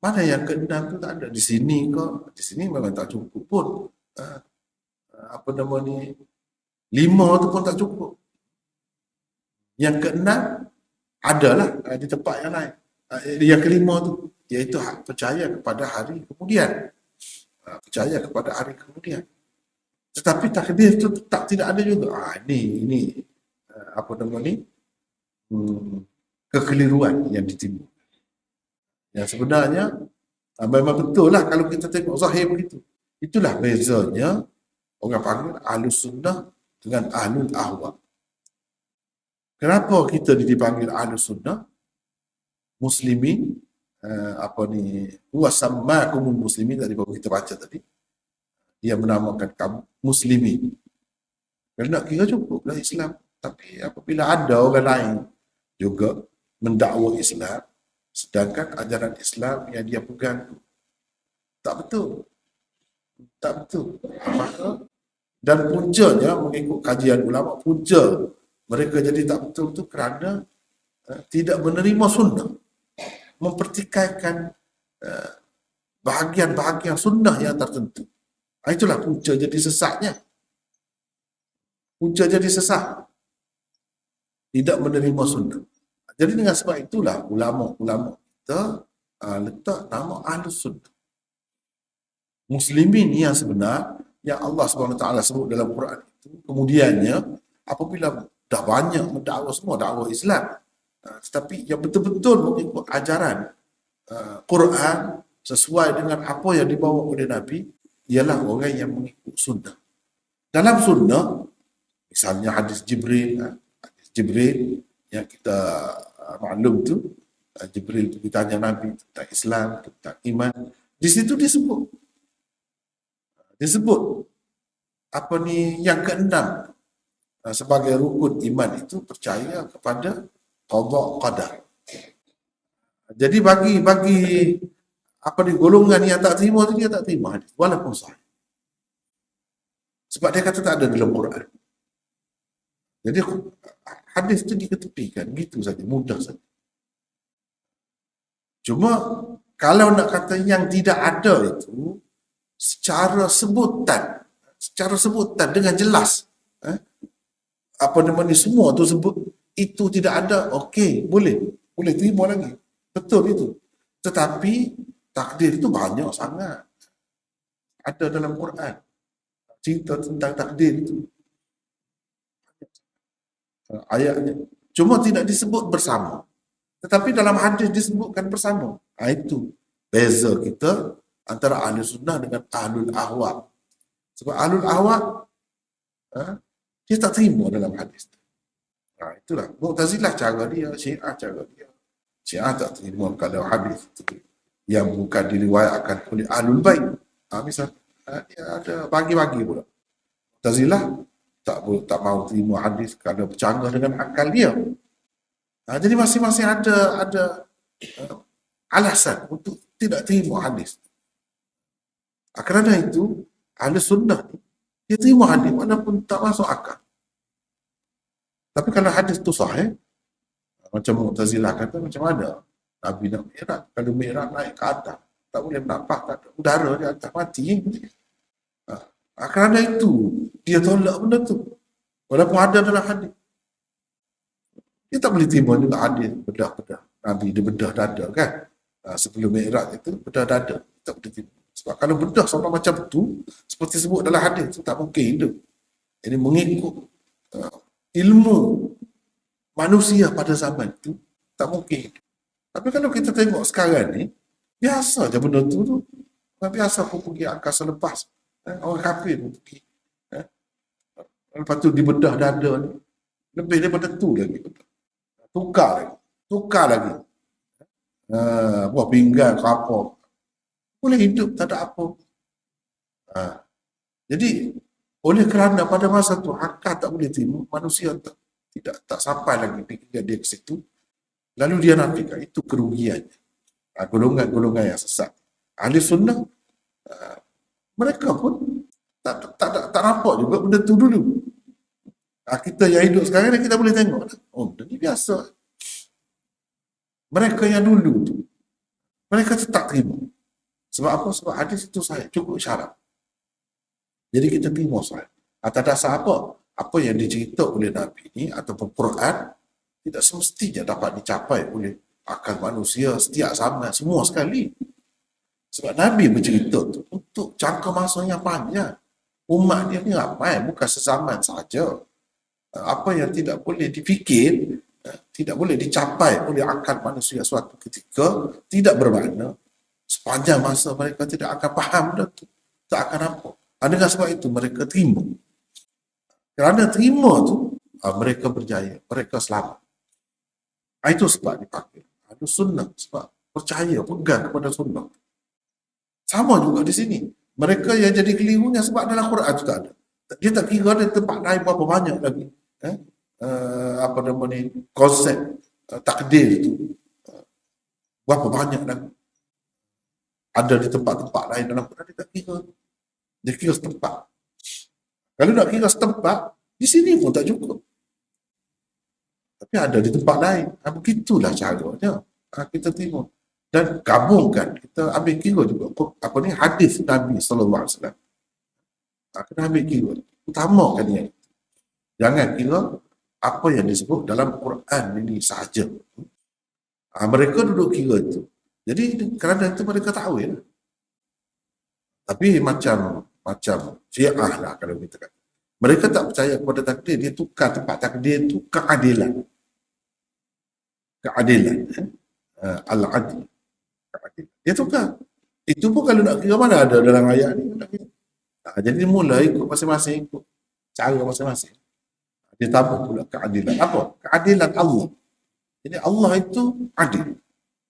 mana yang ke-6 tu tak ada. Di sini ke? Di sini memang tak cukup pun. Apa nama ni? 5 tu pun tak cukup. Yang ke-6 adalah di tempat yang lain. Yang ke-5 tu iaitu percaya kepada hari kemudian. Percaya kepada hari kemudian. Tetapi takdir tu tidak ada juga. Ini apa nama ni? Kekeliruan yang ditimbul. Yang sebenarnya memang betul lah kalau kita tengok zahir begitu. Itulah bezanya orang panggil Ahlus Sunnah dengan Ahlul Ahwa. Kenapa kita dipanggil Ahlus Sunnah? Muslimin, wasammakumul muslimin, tadi baru kita baca tadi. Dia menamakan kamu muslimin. Kerana kira cukuplah Islam. Tapi apabila ada orang lain juga mendakwa Islam, sedangkan ajaran Islam yang dia pegang tak betul. Tak betul. Maka, dan puncanya mengikut kajian ulama, punca mereka jadi tak betul itu kerana tidak menerima sunnah. Mempertikaikan bahagian-bahagian sunnah yang tertentu. Itulah punca jadi sesatnya. Punca jadi sesat. Tidak menerima sunnah. Jadi dengan sebab itulah ulama-ulama kita letak nama Ahlus Sunnah. Muslimin yang sebenar yang Allah SWT sebut dalam Quran itu, kemudiannya apabila dah banyak mendakwa semua dakwa Islam, tetapi yang betul-betul mengikut ajaran Quran sesuai dengan apa yang dibawa oleh Nabi ialah orang yang mengikut sunnah. Dalam sunnah, misalnya hadis Jibril yang kita maklum tu, Jibril pergi tanya Nabi tentang Islam, tentang iman. Di situ disebut apa ni yang ke-6 sebagai rukun iman itu percaya kepada qada qadar. Jadi bagi apa ni golongan yang tak terima tu, dia tak terima hadis walaupun sahih. Sebab dia kata tak ada dalam Quran. Jadi hadis tu diketepikan gitu saja, mudah saja. Cuma kalau nak kata yang tidak ada itu secara sebutan dengan jelas, apa nama ni semua tu sebut itu tidak ada, okey, boleh terima lagi, betul itu. Tetapi takdir itu banyak sangat ada dalam Quran, cerita tentang takdir itu ayatnya, cuma tidak disebut bersama, tetapi dalam hadis disebutkan bersama. Itu beza kita antara Ahlul Sunnah dengan Ahlul Ahwa. Sebab Ahlul Ahwa dia tak terima dalam hadis. Itulah Mu'tazilah cara dia, Syiah cara dia. Syiah tak terima kalau hadis itu yang bukan diriwayatkan oleh Ahlul Bait. Misal dia ada bagi-bagi pula. Mu'tazilah tak mau terima hadis kalau bercanggah dengan akal dia. Jadi masing-masing ada alasan untuk tidak terima hadis. Kerana itu Ahlus Sunnah dia terima hadis walaupun tak masuk akal. Tapi kalau hadis tu sahih, macam Mu'tazilah kata, macam mana Nabi nak mi'raj, kalau mi'raj naik ke atas tak boleh menampak, tak ada udara di atas, mati. Kerana itu dia tolak benda tu walaupun ada dalam hadis. Dia tak boleh terima juga hadis bedah-bedah Nabi dia bedah dada kan, sebelum mi'raj itu bedah dada, tak boleh terima. Sebab kalau bedah sampai macam tu, seperti sebut dalam hadis, itu tak mungkin hidup. Jadi mengikut ilmu manusia pada zaman itu, tak mungkin hidup. Tapi kalau kita tengok sekarang ni, biasa je benda tu. Biasa pun pergi angkasa lepas. Orang kafir pun pergi. Eh? Lepas tu dibedah dada ni. Lebih daripada tu lagi. Tukar lagi. Buah pinggan ke apa. Boleh hidup, tak ada apa. Jadi, oleh kerana pada masa tu akal tak boleh terima, manusia tak sampai lagi dia ke situ, lalu dia nafikan, itu kerugiannya. Golongan-golongan yang sesat. Ahli sunnah, mereka pun tak nampak juga benda tu dulu. Kita yang hidup sekarang ni kita boleh tengok. Oh, benda ni biasa. Mereka yang dulu tu, mereka tetap terima. Sebab apa? Sebab hadis itu sahih, cukup syarat. Jadi kita terima sahih. Atas dasar apa? Apa yang dicerita oleh Nabi ini ataupun Quran tidak semestinya dapat dicapai oleh akal manusia setiap zaman, semua sekali. Sebab Nabi bercerita tu untuk jangka masa yang panjang. Umat dia ni ramai, bukan sezaman saja. Apa yang tidak boleh dipikir, tidak boleh dicapai oleh akal manusia suatu ketika, tidak bermakna sepanjang masa mereka tidak akan faham benda tu, tak akan nampak. Dengan sebab itu mereka terima. Kerana terima tu, mereka berjaya, mereka selamat. Itu sebab dipakai. Ada sunnah, sebab percaya, pegang kepada sunnah. Sama juga di sini. Mereka yang jadi kelirunya sebab dalam Quran tu tak ada. Dia tak kira ada tempat lain berapa banyak lagi. Apa nama ni, konsep takdir itu. Berapa banyak lagi. Ada di tempat-tempat lain dalam Quran, dia tak kira. Dia kira setempat. Kalau nak kira setempat, di sini pun tak cukup. Tapi ada di tempat lain. Begitulah caranya. Kita terima. Dan gabungkan, kita ambil kira juga apa ni, hadis Nabi SAW. Kena ambil kira. Utamakan yang itu. Jangan kira apa yang disebut dalam Quran ini sahaja. Mereka duduk kira itu. Jadi kerana itu mereka tahu ya. Tapi macam Syiah lah kalau kita kata. Mereka tak percaya kepada takdir, dia tukar tempat takdir itu keadilan. Keadilan. Al-adil. Keadilan. Dia tukar. Itu pun kalau nak kira mana ada dalam ayat ni. Jadi mula ikut masing-masing, ikut cara masing-masing. Dia tambah pula keadilan. Apa? Keadilan Allah. Jadi Allah itu adil.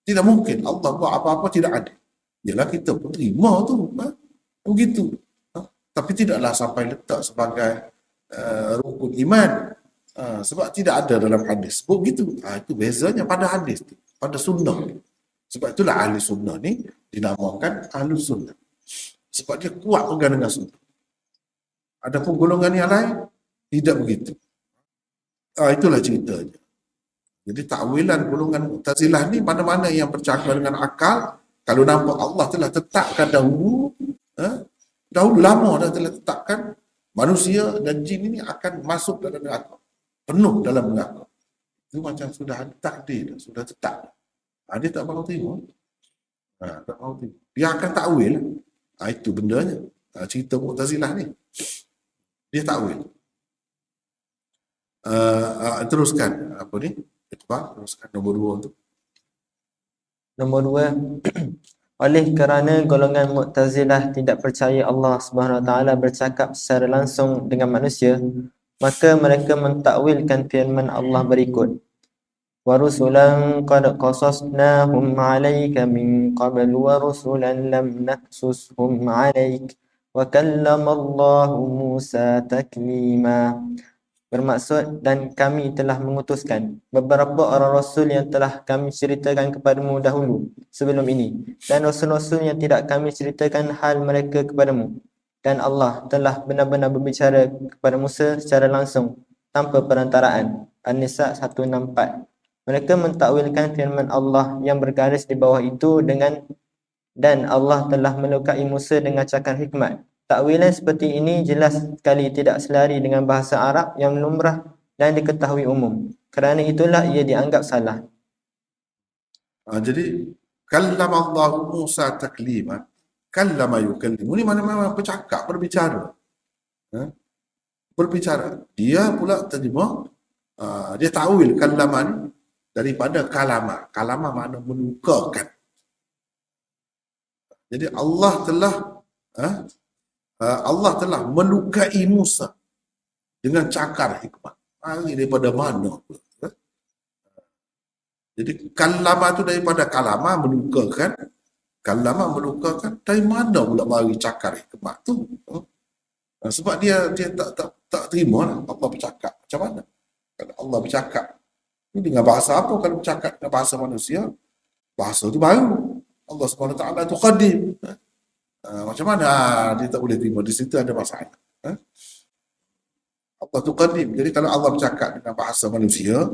Tidak mungkin Allah buat apa-apa tidak adil. Yalah kita pun terima tu. Begitu. Tapi tidaklah sampai letak sebagai rukun iman. Sebab tidak ada dalam hadis. Begitu. Itu bezanya pada hadis tu. Pada sunnah. Sebab itulah ahli sunnah ni dinamakan ahli sunnah. Sebab dia kuat pegang dengan sunnah. Adapun golongan yang lain, tidak begitu. Itulah ceritanya. Jadi takwilan golongan Mu'tazilah ni mana-mana yang bercakap dengan akal, kalau nampak Allah telah tetapkan dahulu, dahulu lama dah telah tetapkan manusia dan jin ini akan masuk dalam neraka. Penuh dalam neraka. Itu macam sudah ada takdir, sudah tetap. Dia tak mahu terima. Tak mahu terima. Dia akan takwil. Itu bendanya. Cerita Mu'tazilah ni. Dia takwil. Teruskan. Apa ni? Teruskan nombor 2 tu. Nombor 2. Oleh kerana golongan Mu'tazilah tidak percaya Allah Subhanahu Wa Taala bercakap secara langsung dengan manusia, maka mereka mentakwilkan firman Allah berikut. Wa rusulan qad qasasnahum 'alaika min qabl wa rusulan lam naqsushum 'alaik wa kallama Allahu Musa taklima. Bermaksud, dan kami telah mengutuskan beberapa orang rasul yang telah kami ceritakan kepadamu dahulu sebelum ini, dan rasul-rasul yang tidak kami ceritakan hal mereka kepadamu. Dan Allah telah benar-benar berbicara kepada Musa secara langsung tanpa perantaraan. An-Nisa 164. Mereka mentakwilkan firman Allah yang bergaris di bawah itu dengan dan Allah telah melukai Musa dengan cakar hikmat. Takwilan seperti ini jelas sekali tidak selari dengan bahasa Arab yang lumrah dan diketahui umum. Kerana itulah ia dianggap salah. Jadi kallama Allah Musa taklima. Kallama yukallimu. Ini mana-mana bercakap, berbicara. Berbicara. Dia pula terjemah, dia takwil kallama ni daripada kalama. Kalama makna menukarkan. Jadi Allah telah Allah telah melukai Musa dengan cakar hikmah. Ini daripada mana? Jadi kalama tu daripada kalama melukakan. Kalama melukakan, dari mana pula mari cakar hikmah tu? Sebab dia tak terima lah Allah bercakap. Macam mana? Kalau Allah bercakap, ini dengan bahasa apa? Kalau bercakap dengan bahasa manusia, bahasa tu baru. Allah SWT tu qadim. Macam mana dia tak boleh terima? Di situ ada masalah. Allah tu qadim. Jadi kalau Allah bercakap dengan bahasa manusia,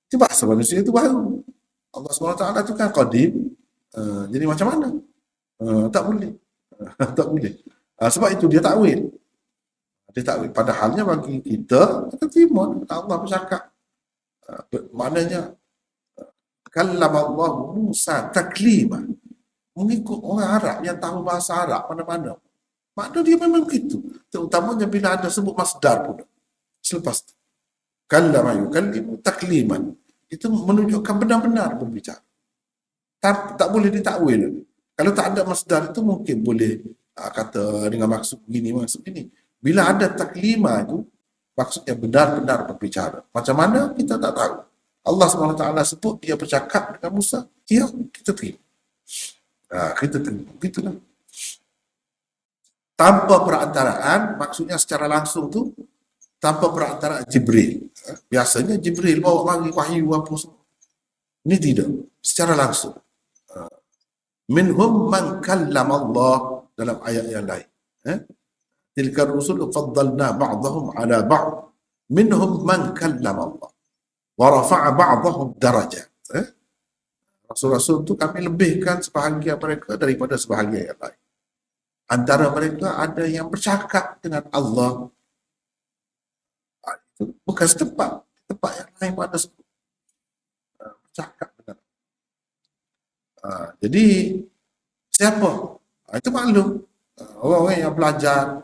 itu bahasa manusia itu baru. Allah SWT tu kan qadim. Jadi macam mana? Tak boleh. Tak boleh. Sebab itu dia takwil. Dia takwil. Padahalnya bagi kita terima Allah bercakap. Maknanya kallam Allah Musa taklima. Mengikut orang Arab yang tahu bahasa Arab mana-mana. Makna dia memang begitu. Terutamanya bila ada sebut masdar pun. Selepas itu. Kallama yukallimu takliman. Itu menunjukkan benar-benar berbicara. Tak boleh ditakwil. Kalau tak ada masdar itu mungkin boleh kata dengan maksud begini, maksud ini. Bila ada taklima itu, maksudnya benar-benar berbicara. Macam mana kita tak tahu. Allah SWT sebut dia bercakap dengan Musa. Ya, kita terima. Kita terima. Begitulah. Tanpa perantaraan, maksudnya secara langsung tu, tanpa perantaraan Jibril. Biasanya Jibril bawa mari wahyu apa semua. Ini tidak. Secara langsung. Minhum man kallam Allah dalam ayat yang lain. Tilka rusul faddalna ba'dahum ala ba'd. Minhum man kallam Allah. Wa rafa'a ba'dahum darajat. Rasul-rasul itu kami lebihkan sebahagian mereka daripada sebahagian yang lain. Antara mereka ada yang bercakap dengan Allah. Itu bukan setempat. Tempat yang lain pada sebut. Bercakap dengan jadi siapa? Itu maklum. Orang-orang yang belajar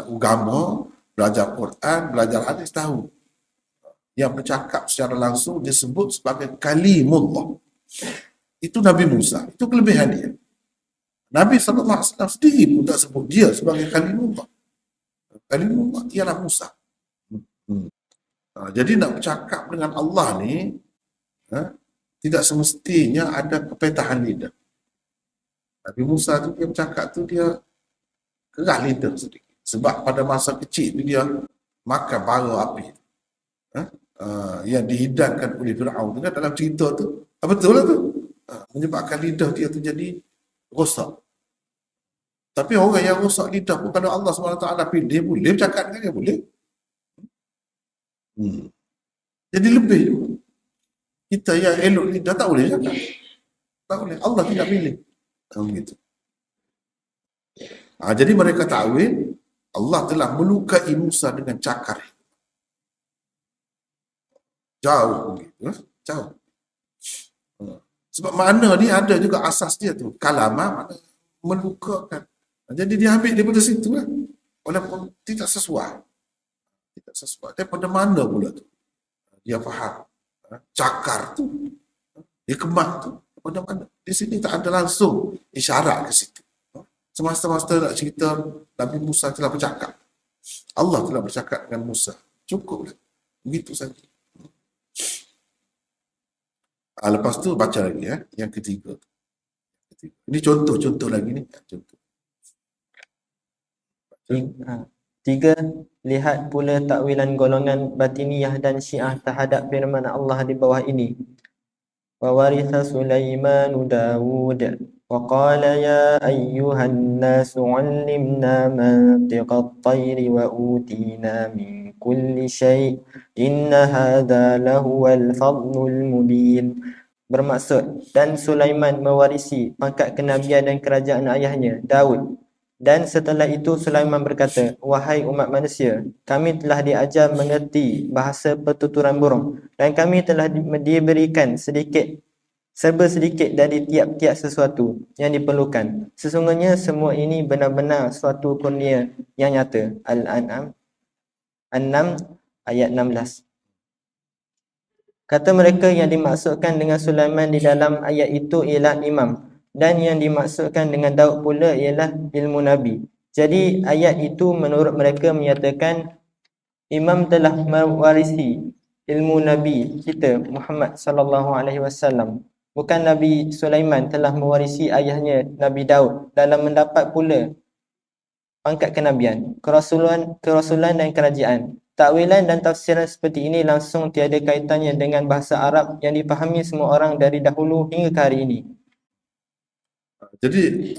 agama, belajar Quran, belajar hadis tahu. Yang bercakap secara langsung disebut sebagai kalimullah. Itu Nabi Musa. Itu kelebihan dia. Nabi SAW sendiri pun tak sebut dia sebagai kalimullah. Kalimullah ialah Musa. Jadi nak bercakap dengan Allah ni, tidak semestinya ada kepetahan lidah. Nabi Musa tu dia bercakap tu dia kerah lidah sedikit. Sebab pada masa kecil tu dia makan bara api. Yang dihidangkan oleh Fir'aun. Dengar dalam cerita tu. Betul lah tu. Menyebabkan lidah dia tu jadi rosak. Tapi orang yang rosak lidah pun kalau Allah SWT pilih, boleh bercakap dengan dia, boleh. Jadi lebih juga. Kita yang elok lidah tak boleh cakap. Tak boleh. Allah tidak pilih. Begitu. Jadi mereka takwil Allah telah melukai Musa dengan cakar. Jauh begitu. Jauh. Sebab makna dia ada juga asas dia tu. Kalama makna melukakan. Jadi dia ambil daripada situ lah. Walaupun tidak sesuai. Tidak sesuai. Daripada mana pula tu? Dia faham. Cakar tu. Hikmah tu. Daripada mana? Di sini tak ada langsung isyarat ke situ. Semasa-masa nak cerita Nabi Musa telah bercakap. Allah telah bercakap dengan Musa. Cukup lah. Begitu saja. Lepas tu baca lagi yang ketiga. Ini contoh lagi ni. Contoh. Tiga, lihat pula takwilan golongan Batiniyah dan Syiah terhadap firman Allah di bawah ini. Wa waritha Sulaimanu Dawud wa qala ya ayyuhan nasu 'allimna mantiqat tayri wa utina min kulli syai' inna hadha lahuwal fadlul mubin. Bermaksud, dan Sulaiman mewarisi pangkat kenabian dan kerajaan ayahnya Daud. Dan setelah itu Sulaiman berkata, wahai umat manusia, kami telah diajar mengerti bahasa pertuturan burung dan kami telah diberikan serba sedikit dari tiap-tiap sesuatu yang diperlukan. Sesungguhnya semua ini benar-benar suatu kurnia yang nyata. Al-An'am 6 ayat 16. Kata mereka yang dimaksudkan dengan Sulaiman di dalam ayat itu ialah imam. Dan yang dimaksudkan dengan Daud pula ialah ilmu Nabi. Jadi ayat itu menurut mereka menyatakan imam telah mewarisi ilmu Nabi kita Muhammad sallallahu alaihi wasallam. Bukan Nabi Sulaiman telah mewarisi ayahnya Nabi Daud dalam mendapat pula pangkat kenabian, kerasulan dan kerajaan. Takwilan dan tafsiran seperti ini langsung tiada kaitannya dengan bahasa Arab yang dipahami semua orang dari dahulu hingga ke hari ini. Jadi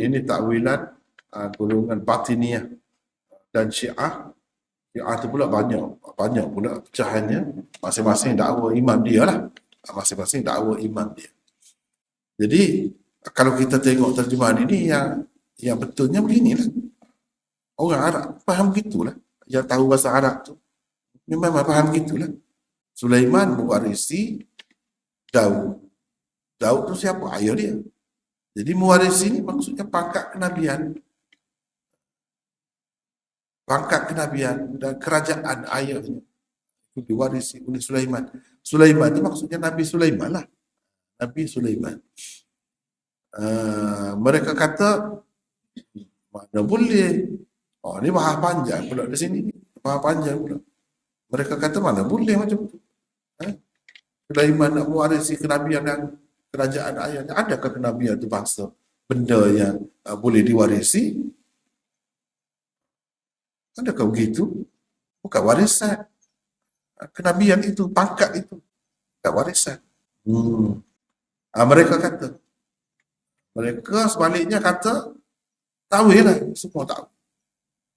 ini takwilan golongan Batiniyah dan Syiah. Syiah tu pula banyak pula pecahannya, masing-masing dakwa imam dia lah. Masing-masing dakwa imam dia. Jadi kalau kita tengok terjemahan ini yang betulnya beginilah. Orang Arab faham gitulah. Yang tahu bahasa Arab tu memang faham gitulah. Sulaiman mewarisi Daud. Daud tu siapa? Ayah dia. Jadi mewarisi ini maksudnya pangkat kenabian. Pangkat kenabian dan kerajaan ayahnya itu diwarisi oleh Sulaiman. Sulaiman itu maksudnya Nabi Sulaiman lah. Nabi Sulaiman. Mereka kata mana boleh. Oh, ini bahas panjang pula di sini. Bahas panjang pula. Mereka kata mana boleh macam tu. Sulaiman nak mewarisi kenabian dan kerajaan ayahnya. Adakah kenabian itu bangsa benda yang boleh diwarisi? Adakah begitu? Bukan warisan. Kenabian itu, pangkat itu. Bukan warisan. Mereka kata. Mereka sebaliknya kata, tahu lah, semua tahu.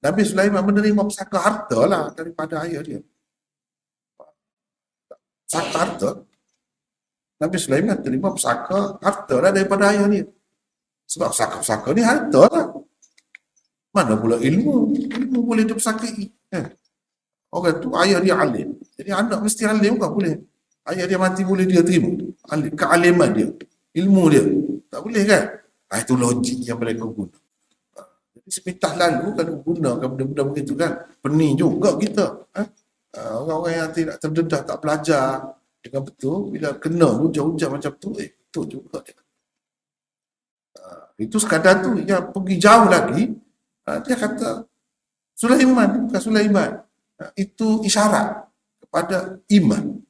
Nabi Sulaiman menerima pusaka harta lah daripada ayah dia. Pusaka harta. Nabi Sulaiman terima pusaka harta lah daripada ayah dia. Sebab pusaka-pusaka ni harta lah. Mana pula ilmu? Ilmu boleh dipusakai. Orang tu ayah dia alim. Jadi anak mesti alim bukan boleh. Ayah dia mati boleh dia terima. Kealiman dia. Ilmu dia. Tak boleh kan? Itu logik yang mereka guna. Jadi sepintah lalu kalau gunakan benda-benda begitu kan. Pening juga kita. Orang-orang yang tidak terdedah, tak belajar dengan betul. Bila kena hujan-hujan macam tu, betul juga. Itu sekadar tu. Yang pergi jauh lagi, dia kata Sulaiman, bukan Sulaiman. Itu isyarat kepada imam.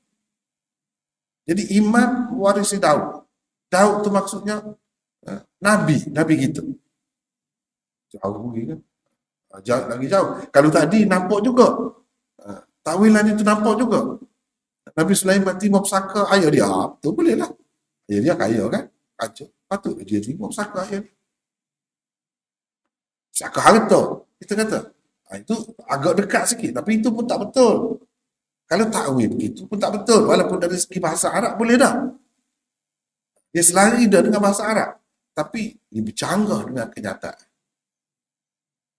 Jadi imam mewarisi Daud. Daud tu maksudnya Nabi kita. Jauh lagi kan? Lagi jauh. Kalau tadi nampak juga. Takwilan itu nampak juga. Nabi Sulaiman terima pusaka ayah dia. Betul boleh lah. Ayah dia kaya kan? Kacau. Patut dia terima pusaka ayah dia. Pusaka harta. Kita kata. Itu agak dekat sikit. Tapi itu pun tak betul. Kalau takwil begitu pun tak betul. Walaupun dari segi bahasa Arab boleh dah. Dia selari dah dengan bahasa Arab. Tapi dia bercanggah dengan kenyataan.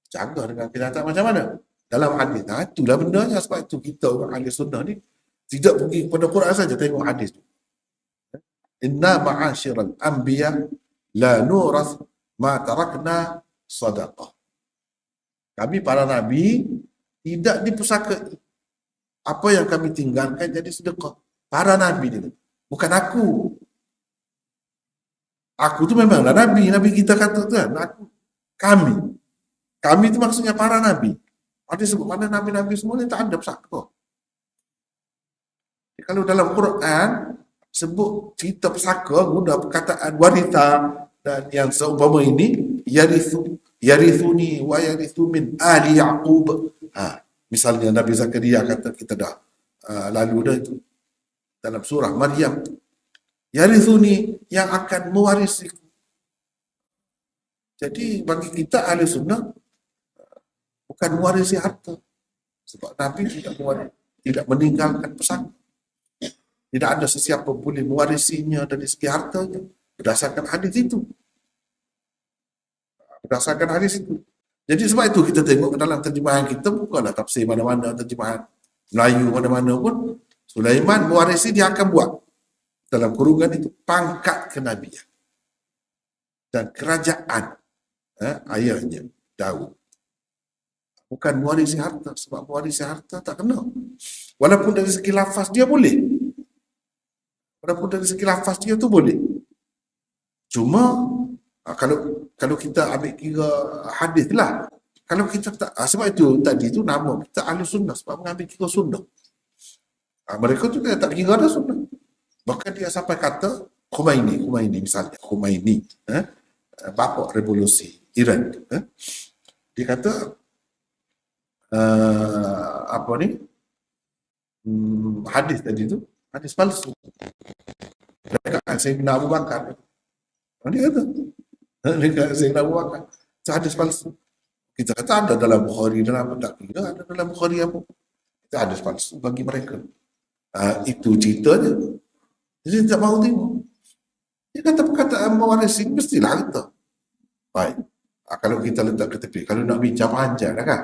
Canggah dengan kenyataan macam mana? Dalam hadis. Itulah bendanya. Sebab itu kita orang ahli sunnah ni tidak pergi kepada Quran saja tengok hadis tu. Inna ma'asyiral anbiya la nurath ma tarakna sadaqah. Kami para nabi tidak dipusakai. Apa yang kami tinggalkan jadi sedekah. Para nabi dia. Bukan aku. Aku tu memanglah nabi. Nabi kita kata tu kan. Aku. Kami. Kami itu maksudnya para nabi. Ada sebut mana nabi-nabi semua ni tak ada pusaka. Kalau dalam Quran sebut cerita pusaka guna perkataan wanita dan yang seumpama ini yarithuni wa yarithu min ali Yaqub. Misalnya Nabi Zakaria kata kita dah lalu dah itu dalam surah Maryam. Yarithuni yang akan mewarisi. Jadi bagi kita ahli sunnah bukan mewarisi harta. Sebab Nabi tidak meninggalkan pusaka. Tidak ada sesiapa boleh mewarisinya dari segi hartanya. Berdasarkan hadis itu. Berdasarkan hadis itu. Jadi sebab itu kita tengok dalam terjemahan kita, bukanlah tafsir mana-mana, terjemahan Melayu mana-mana pun, Sulaiman mewarisi dia akan buat. Dalam kurungan itu, pangkat kenabian. Dan kerajaan ayahnya, Daud. Bukan mewarisi harta. Sebab mewarisi harta tak kena. Walaupun dari segi lafaz dia boleh. Walaupun dari segi lafaz dia tu boleh. Cuma Kalau kita ambil kira hadis lah. Kalau kita tak, sebab itu tadi tu nama kita ahli sunnah sebab mengambil kira sunnah. Mereka tu dia tak kira ada sunnah. Bahkan dia sampai kata Khomeini misalnya, Khomeini, bapa revolusi Iran. Dia kata apa ni? Hadis tadi tu, hadis palsu. Dekat Sayyidina Abu Bakar. Dia kata, dekat Sayyidina Abu Bakar. Itu hadis palsu. Kita kata ada dalam Bukhari, dalam tak kira ada dalam Bukhari apa. Itu hadis palsu bagi mereka. Itu ceritanya. Jadi tak mahu tengok. Dia kata perkataan mewarisi mestilah harta. Baik. Kalau kita letak ke tepi, kalau nak bincang panjang lah kan.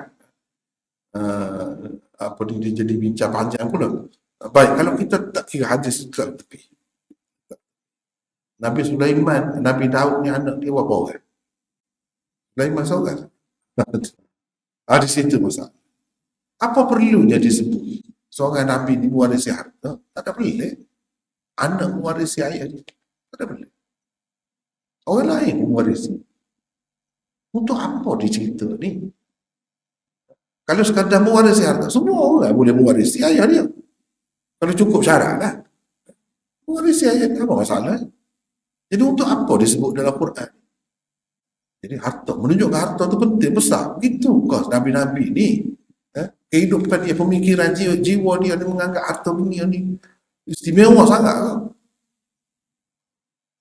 Apa dia jadi bincang panjang pula. Baik, kalau kita tak kira hadis ke tepi. Nabi Sulaiman, Nabi Daud ni anak dia berapa orang? Sulaiman seorang. Di situ masalah. Apa perlunya disebut seorang Nabi ni mewarisi harta? Tak ada pelik. Anak mewarisi ayah dia. Tak ada pelik. Orang lain mewarisi. Untuk apa dicerita ni? Kalau sekadar mewarisi harta, semua orang boleh mewarisi ayah dia. Kalau cukup syarat lah. Mewarisi ayah dia, apa masalah? Jadi untuk apa disebut dalam Quran? Jadi harta, menunjukkan harta itu penting, besar. Begitukah Nabi-Nabi ni? Kehidupan dia, pemikiran jiwa dia menganggap harta dunia ni istimewa sangat.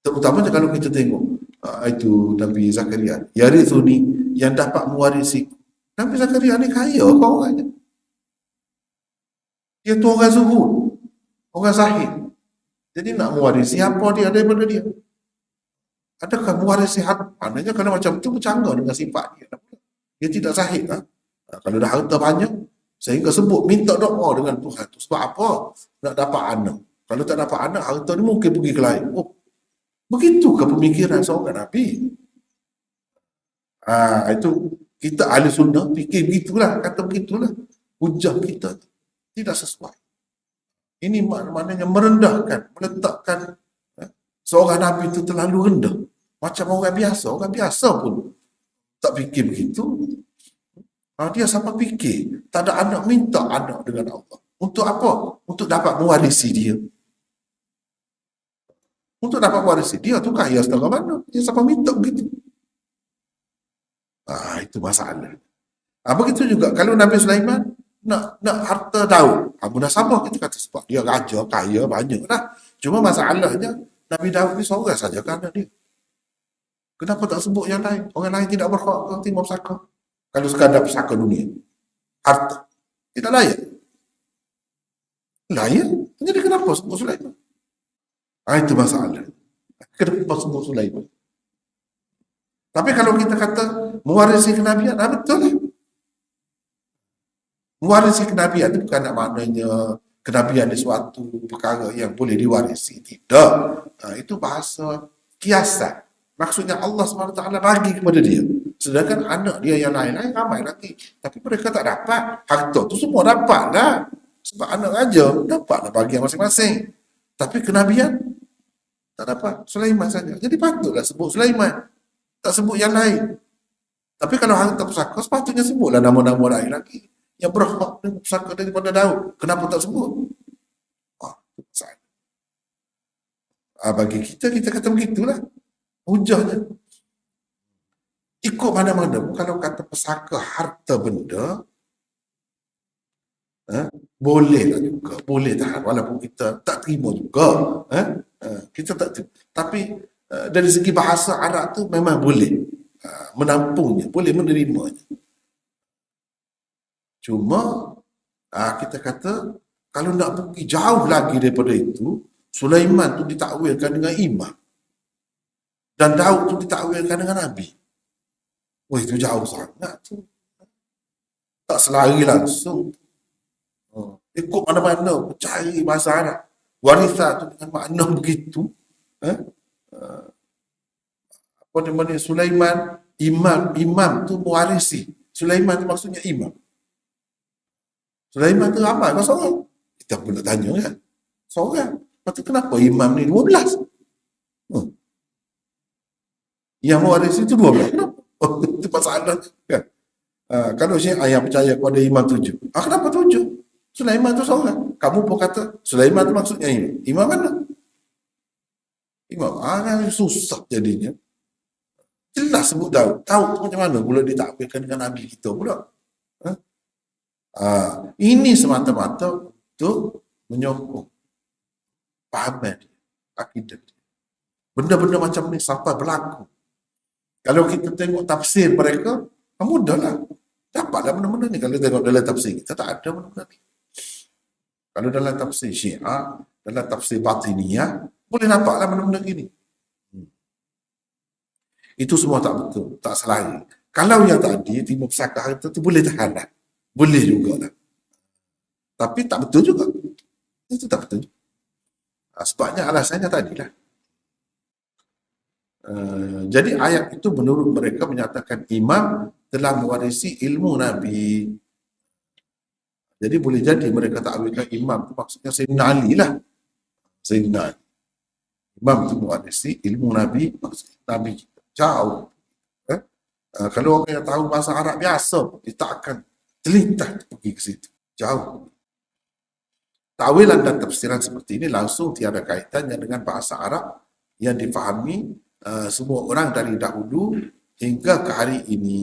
Terutamanya kalau kita tengok itu Nabi Zakaria, yarithuni, yang dapat mewarisi. Nabi Zakaria ni kaya kau orangnya. Dia tu orang zuhud, orang zahid. Jadi nak mewarisi apa dia daripada dia? Adakah mewarisi harta? Maknanya kalau macam tu bercanggah dengan sifat dia. Dia tidak zahid lah. Kalau dah harta banyak, sehingga sebut minta doa dengan Tuhan tu. Sebab apa? Nak dapat anak. Kalau tak dapat anak, harta ni mungkin pergi ke lain. Oh, begitukah pemikiran seorang Nabi? Itu kita ahli sunnah fikir begitulah, kata begitulah. Hujah kita tidak sesuai. Ini maknanya merendahkan, meletakkan seorang Nabi itu terlalu rendah. Macam orang biasa pun tak fikir begitu. Dia sampai fikir, tak ada anak, minta anak dengan Allah. Untuk apa? Untuk dapat mewarisi dia. Untuk dapat mewarisi dia tu kaya setengah mana? Dia sampai minta begitu. Itu masalah. Begitu juga kalau Nabi Sulaiman nak harta Daud. Munasabah kita kata sebab dia raja, kaya, banyak dah. Cuma masalahnya Nabi Daud ni seorang saja kan dia. Kenapa tak sebut yang lain? Orang lain tidak berhak ke timur pusaka? Kalau sekadar pusaka dunia. Harta. Tidak layak. Layak? Jadi kenapa sebut Sulaiman? Itu masalah. Kenapa sebut Sulaiman? Tapi kalau kita kata mewarisi kenabian, betul lah. Mewarisi kenabian itu bukan maknanya kenabian ni suatu perkara yang boleh diwarisi. Tidak. Itu bahasa kiasan. Maksudnya Allah SWT bagi kepada dia. Sedangkan anak dia yang lain-lain ramai lagi. Tapi mereka tak dapat. Harta tu semua dapat lah. Sebab anak raja dapatlah bahagian masing-masing. Tapi kenabian tak dapat. Sulaiman saja. Jadi patutlah sebut Sulaiman. Tak sebut yang lain. Tapi kalau harta pusaka, sepatutnya sebutlah nama-nama lain lagi. Yang berhak dengan pusaka daripada Daud. Kenapa tak sebut? Bagi kita kata begitulah. Hujahnya. Ikut mana-mana. Kalau kata pusaka harta benda, bolehlah juga. Boleh tahan. Walaupun kita tak terima juga. Kita tak terima. Tapi dari segi bahasa Arab tu memang boleh menampungnya. Boleh menerimanya. Cuma kita kata kalau nak pergi jauh lagi daripada itu, Sulaiman tu ditakwilkan dengan imam dan Daud tu ditakwilkan dengan Nabi. Wah, itu jauh sangat tu. Tak selari langsung. Ikut mana-mana cari bahasa Arab. Waritha tu dengan makna begitu. Apa namanya Sulaiman imam tu mewarisi. Sulaiman tu maksudnya imam. Sulaiman tu ramai kan seorang. Kita pun nak tanya kan. Seorang. Lepas tu kenapa imam ni 12? Yang mewarisi itu 12. Kenapa? Oh, itu masalah kan. Kalau saya percaya kepada imam 7. Kenapa 7? Sulaiman itu seorang. Kamu pun kata Sulaiman itu maksudnya imam. Imam mana? Imam. Susah jadinya. Jelas sebut Daud. Tahu macam mana pula ditakwilkan dengan Nabi kita pula. Ini semata-mata untuk menyokong pahaman dia, akidah dia. Benda-benda macam ni sampai berlaku. Kalau kita tengok tafsir mereka, mudahlah. Dapatlah benda-benda ni. Kalau tengok dalam tafsir kita, tak ada benda-benda ni. Kalau dalam tafsir Syiah, dalam tafsir Batiniyah, boleh nampaklah benda-benda gini. Itu semua tak betul, tak selari. Kalau yang tadi, timur pesakah itu boleh tahan lah. Boleh juga lah. Tapi tak betul juga. Itu tak betul. Sebabnya alasannya tadilah. Jadi ayat itu menurut mereka menyatakan imam telah mewarisi ilmu Nabi. Jadi boleh jadi mereka takwilkan imam itu maksudnya Sayyidina Ali lah. Sayyidina Ali. Imam itu mewarisi ilmu Nabi, maksudnya Nabi jauh. Kalau orang yang tahu bahasa Arab biasa, dia tak akan terlintas pergi ke situ. Jauh. Takwilan dan tafsiran seperti ini langsung tiada kaitannya dengan bahasa Arab yang difahami semua orang dari dahulu hingga ke hari ini.